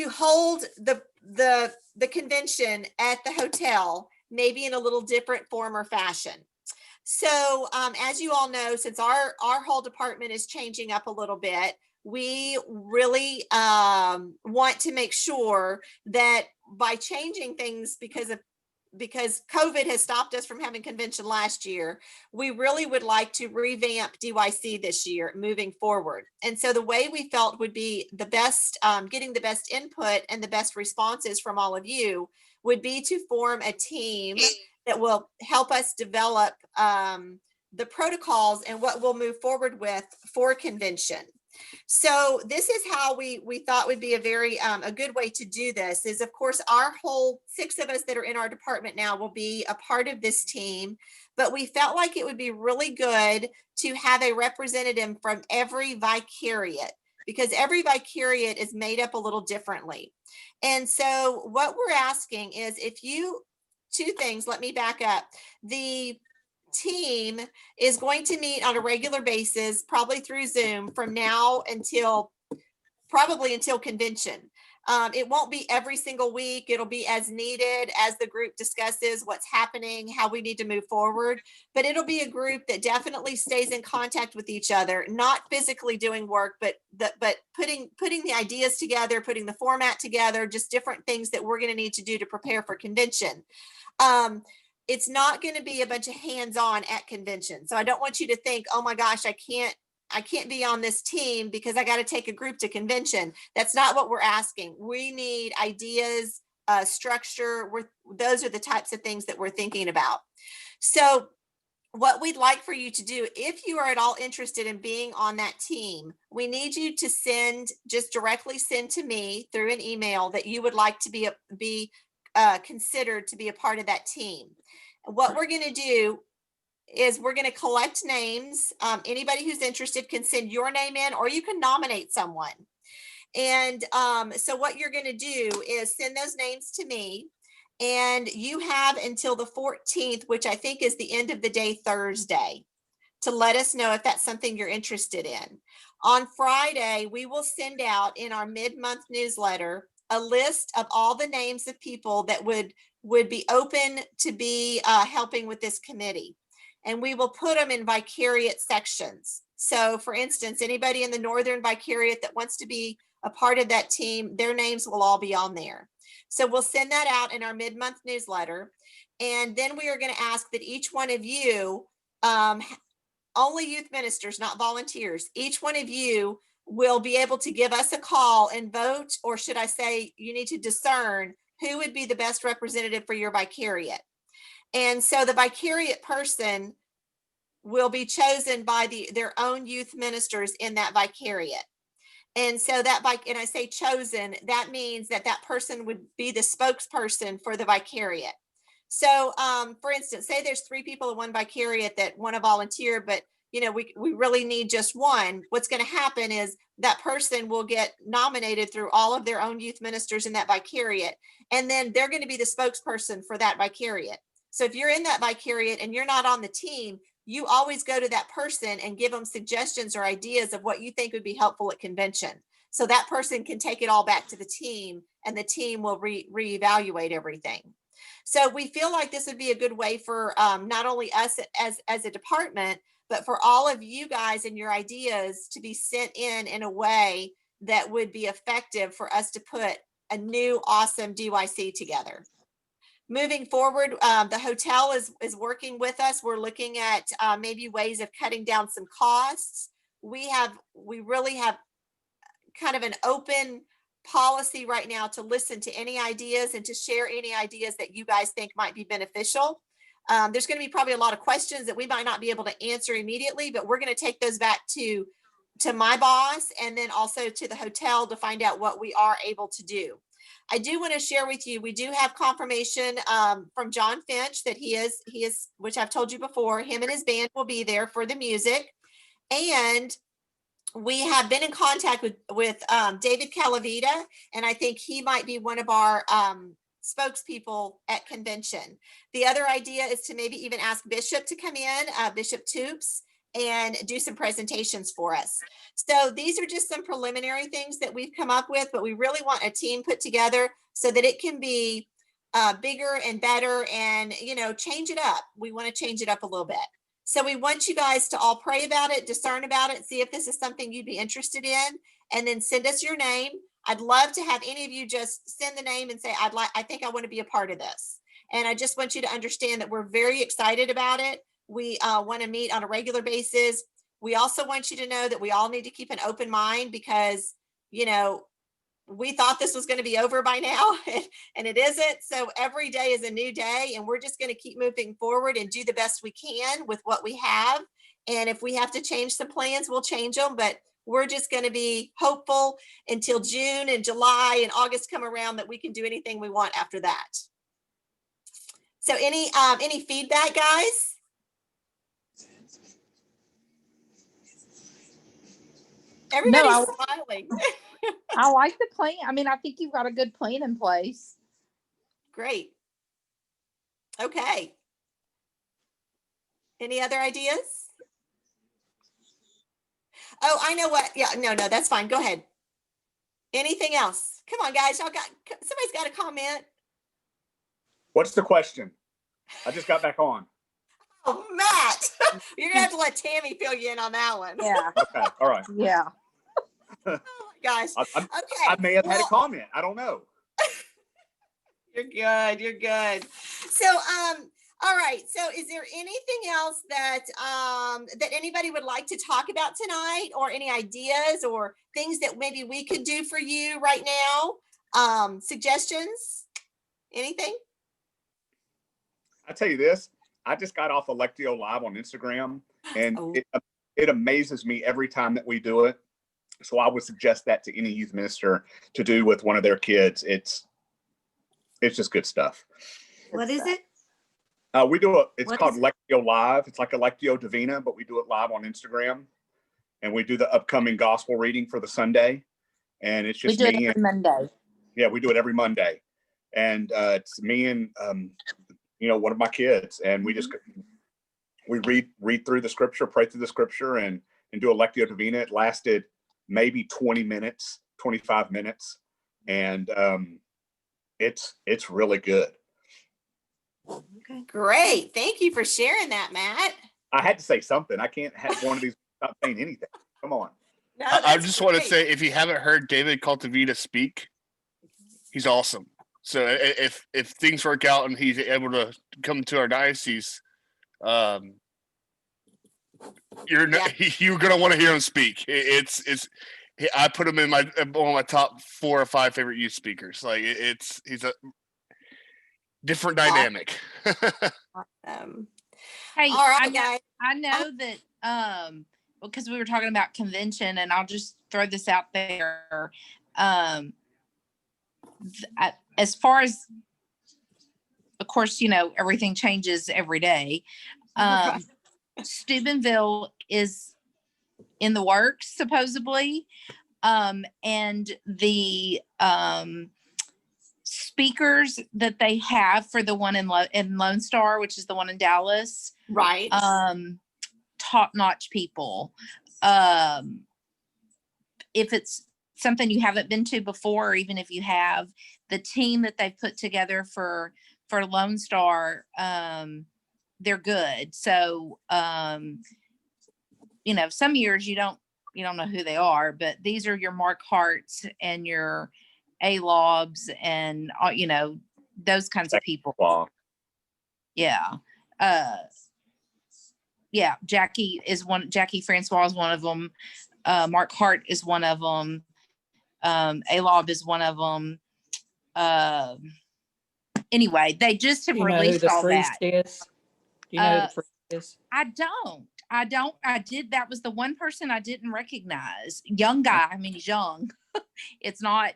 hold the convention at the hotel, maybe in a little different form or fashion. So as you all know, since our whole department is changing up a little bit, we really want to make sure that by changing things because COVID has stopped us from having convention last year, we really would like to revamp DYC this year moving forward. And so the way we felt would be the best, getting the best input and the best responses from all of you would be to form a team that will help us develop the protocols and what we'll move forward with for convention. So this is how we thought would be a very a good way to do this is, of course, our whole 6 of us that are in our department now will be a part of this team, but we felt like it would be really good to have a representative from every vicariate, because every vicariate is made up a little differently. And so what we're asking is, if you, 2 things, let me back up. The team is going to meet on a regular basis, probably through Zoom, from now until probably until convention. It won't be every single week. It'll be as needed as the group discusses what's happening, how we need to move forward. But it'll be a group that definitely stays in contact with each other, not physically doing work, but putting the ideas together, putting the format together, just different things that we're going to need to do to prepare for convention. It's not going to be a bunch of hands-on at convention. So I don't want you to think, oh my gosh, I can't be on this team because I got to take a group to convention. That's not what we're asking. We need ideas, structure. Those are the types of things that we're thinking about. So what we'd like for you to do, if you are at all interested in being on that team, we need you to just directly send to me through an email that you would like to be considered to be a part of that team. What we're going to do is we're going to collect names. Anybody who's interested can send your name in, or you can nominate someone. And so what you're going to do is send those names to me, and you have until the 14th, which I think is the end of the day Thursday, to let us know if that's something you're interested in. On Friday, we will send out in our mid-month newsletter a list of all the names of people that would be open to be helping with this committee. And we will put them in vicariate sections. So for instance, anybody in the Northern Vicariate that wants to be a part of that team, their names will all be on there. So we'll send that out in our mid-month newsletter. And then we are going to ask that each one of you, only youth ministers, not volunteers, each one of you will be able to give us a call and vote, or should I say, you need to discern who would be the best representative for your vicariate. And so the vicariate person will be chosen by their own youth ministers in that vicariate. And so and I say chosen, that means that person would be the spokesperson for the vicariate. So for instance, say there's 3 people in one vicariate that want to volunteer, but we really need just one. What's going to happen is that person will get nominated through all of their own youth ministers in that vicariate, and then they're going to be the spokesperson for that vicariate. So if you're in that vicariate and you're not on the team, you always go to that person and give them suggestions or ideas of what you think would be helpful at convention. So that person can take it all back to the team, and the team will reevaluate everything. So we feel like this would be a good way for not only us as a department, but for all of you guys and your ideas to be sent in a way that would be effective for us to put a new awesome DYC together. Moving forward, the hotel is working with us. We're looking at maybe ways of cutting down some costs. We really have kind of an open policy right now to listen to any ideas and to share any ideas that you guys think might be beneficial. There's going to be probably a lot of questions that we might not be able to answer immediately, but we're going to take those back to my boss and then also to the hotel to find out what we are able to do. I do want to share with you, we do have confirmation from John Finch that he is, which I've told you before, him and his band will be there for the music. And we have been in contact with David Calavita, and I think he might be one of our spokespeople at convention. The other idea is to maybe even ask Bishop to come in, Bishop Toops, and do some presentations for us. So these are just some preliminary things that we've come up with, but we really want a team put together so that it can be bigger and better and, you know, change it up. We want to change it up a little bit. So we want you guys to all pray about it, discern about it, see if this is something you'd be interested in, and then send us your name. I'd love to have any of you just send the name and say, I think I want to be a part of this. And I just want you to understand that we're very excited about it. We want to meet on a regular basis. We also want you to know that we all need to keep an open mind because, you know, we thought this was going to be over by now and it isn't. So every day is a new day and we're just going to keep moving forward and do the best we can with what we have. And if we have to change some plans, we'll change them, but we're just going to be hopeful until June and July and August come around that we can do anything we want after that. So any feedback, guys? Everybody's smiling. I like the plan. I mean, I think you've got a good plan in place. Great. Okay. Any other ideas? Oh, I know what. Yeah, no, that's fine. Go ahead. Anything else? Come on, guys. Somebody's got a comment. What's the question? I just got back on. Oh, Matt, you're gonna have to let Tammy fill you in on that one. Yeah. Okay, all right. Yeah. Oh my gosh. I Okay. may have had a comment. I don't know. You're good. You're good. So, all right. So is there anything else that that anybody would like to talk about tonight, or any ideas or things that maybe we could do for you right now? Suggestions? Anything? I tell you this, I just got off Electio Live on Instagram, and Oh. it amazes me every time that we do it. So I would suggest that to any youth minister to do with one of their kids. It's just good stuff. What is it? We do it. It's What called is it? Lectio Live. It's like Electio Divina, but we do it live on Instagram, and we do the upcoming gospel reading for the Sunday, and it's We just do it me. every Monday. Yeah, we do it every Monday, and it's me and one of my kids, and we just we read through the scripture, pray through the scripture, and do a Lectio Divina. It lasted maybe 20 minutes, 25 minutes, and it's really good. Okay. Great. Thank you for sharing that, Matt. I had to say something. I can't have one of these without saying anything. Come on. No, I that's just want to great. say, if you haven't heard David Cultivita speak, he's awesome. So if things work out and he's able to come to our diocese, you're gonna want to hear him speak. I put him in one of my top 4 or 5 favorite youth speakers. Like he's a different dynamic. Hey, All right, I know, guys. I know that because we were talking about convention, and I'll just throw this out there. As far as, of course, you know, everything changes every day. Steubenville is in the works, supposedly. And the speakers that they have for the one in Lone Star, which is the one in Dallas, Right. top-notch people. If it's something you haven't been to before, or even if you have, the team that they've put together for Lone Star, they're good. So, you know, some years you don't know who they are, but these are your Mark Harts and your A-Lobs and, you know, those kinds of people. Wow. Yeah. Yeah. Jackie Francois is one of them. Mark Hart is one of them. A-Lob is one of them. Anyway, they just have You know who released the all priest that. is? Do you know who the priest is? I don't. That was the one person I didn't recognize. Young guy. I mean, he's young. It's not,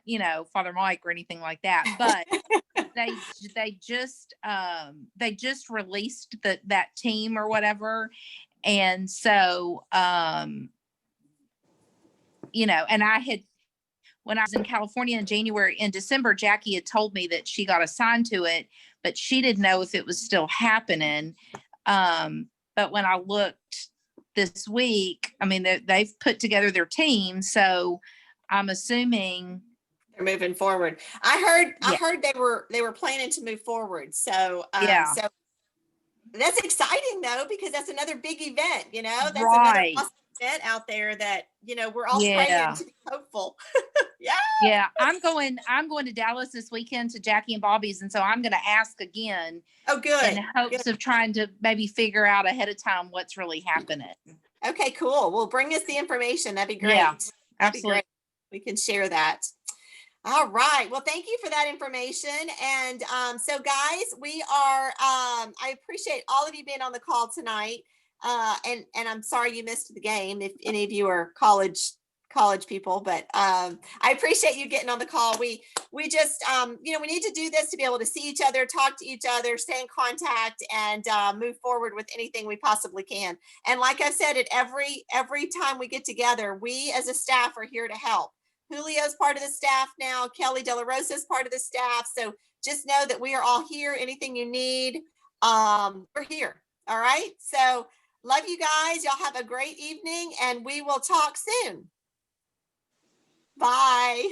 Father Mike or anything like that, but they just released that team or whatever. And so, and when I was in California in December, Jackie had told me that she got assigned to it, but she didn't know if it was still happening. But when I looked this week, I mean, they've put together their team. So I'm assuming they're moving forward. I Yeah. heard they were planning to move forward. So, Yeah. so that's exciting though, because that's another big event, that's another Right. awesome event out there that, we're all praying Yeah. to be hopeful. Yeah, I'm going to Dallas this weekend to Jackie and Bobby's. And so I'm going to ask again Oh, good. in hopes Good. of trying to maybe figure out ahead of time what's really happening. Okay, cool. Well, bring us the information. That'd be great. Yeah, That'd absolutely. be great. We can share that. All right. Well, thank you for that information. And so guys, we are, I appreciate all of you being on the call tonight. And I'm sorry you missed the game if any of you are college people, but I appreciate you getting on the call. We just, we need to do this to be able to see each other, talk to each other, stay in contact, and move forward with anything we possibly can. And like I said, every time we get together, we as a staff are here to help. Julio's part of the staff now. Kelly De La Rosa is part of the staff. So just know that we are all here. Anything you need, we're here. All right. So love you guys. Y'all have a great evening, and we will talk soon. Bye.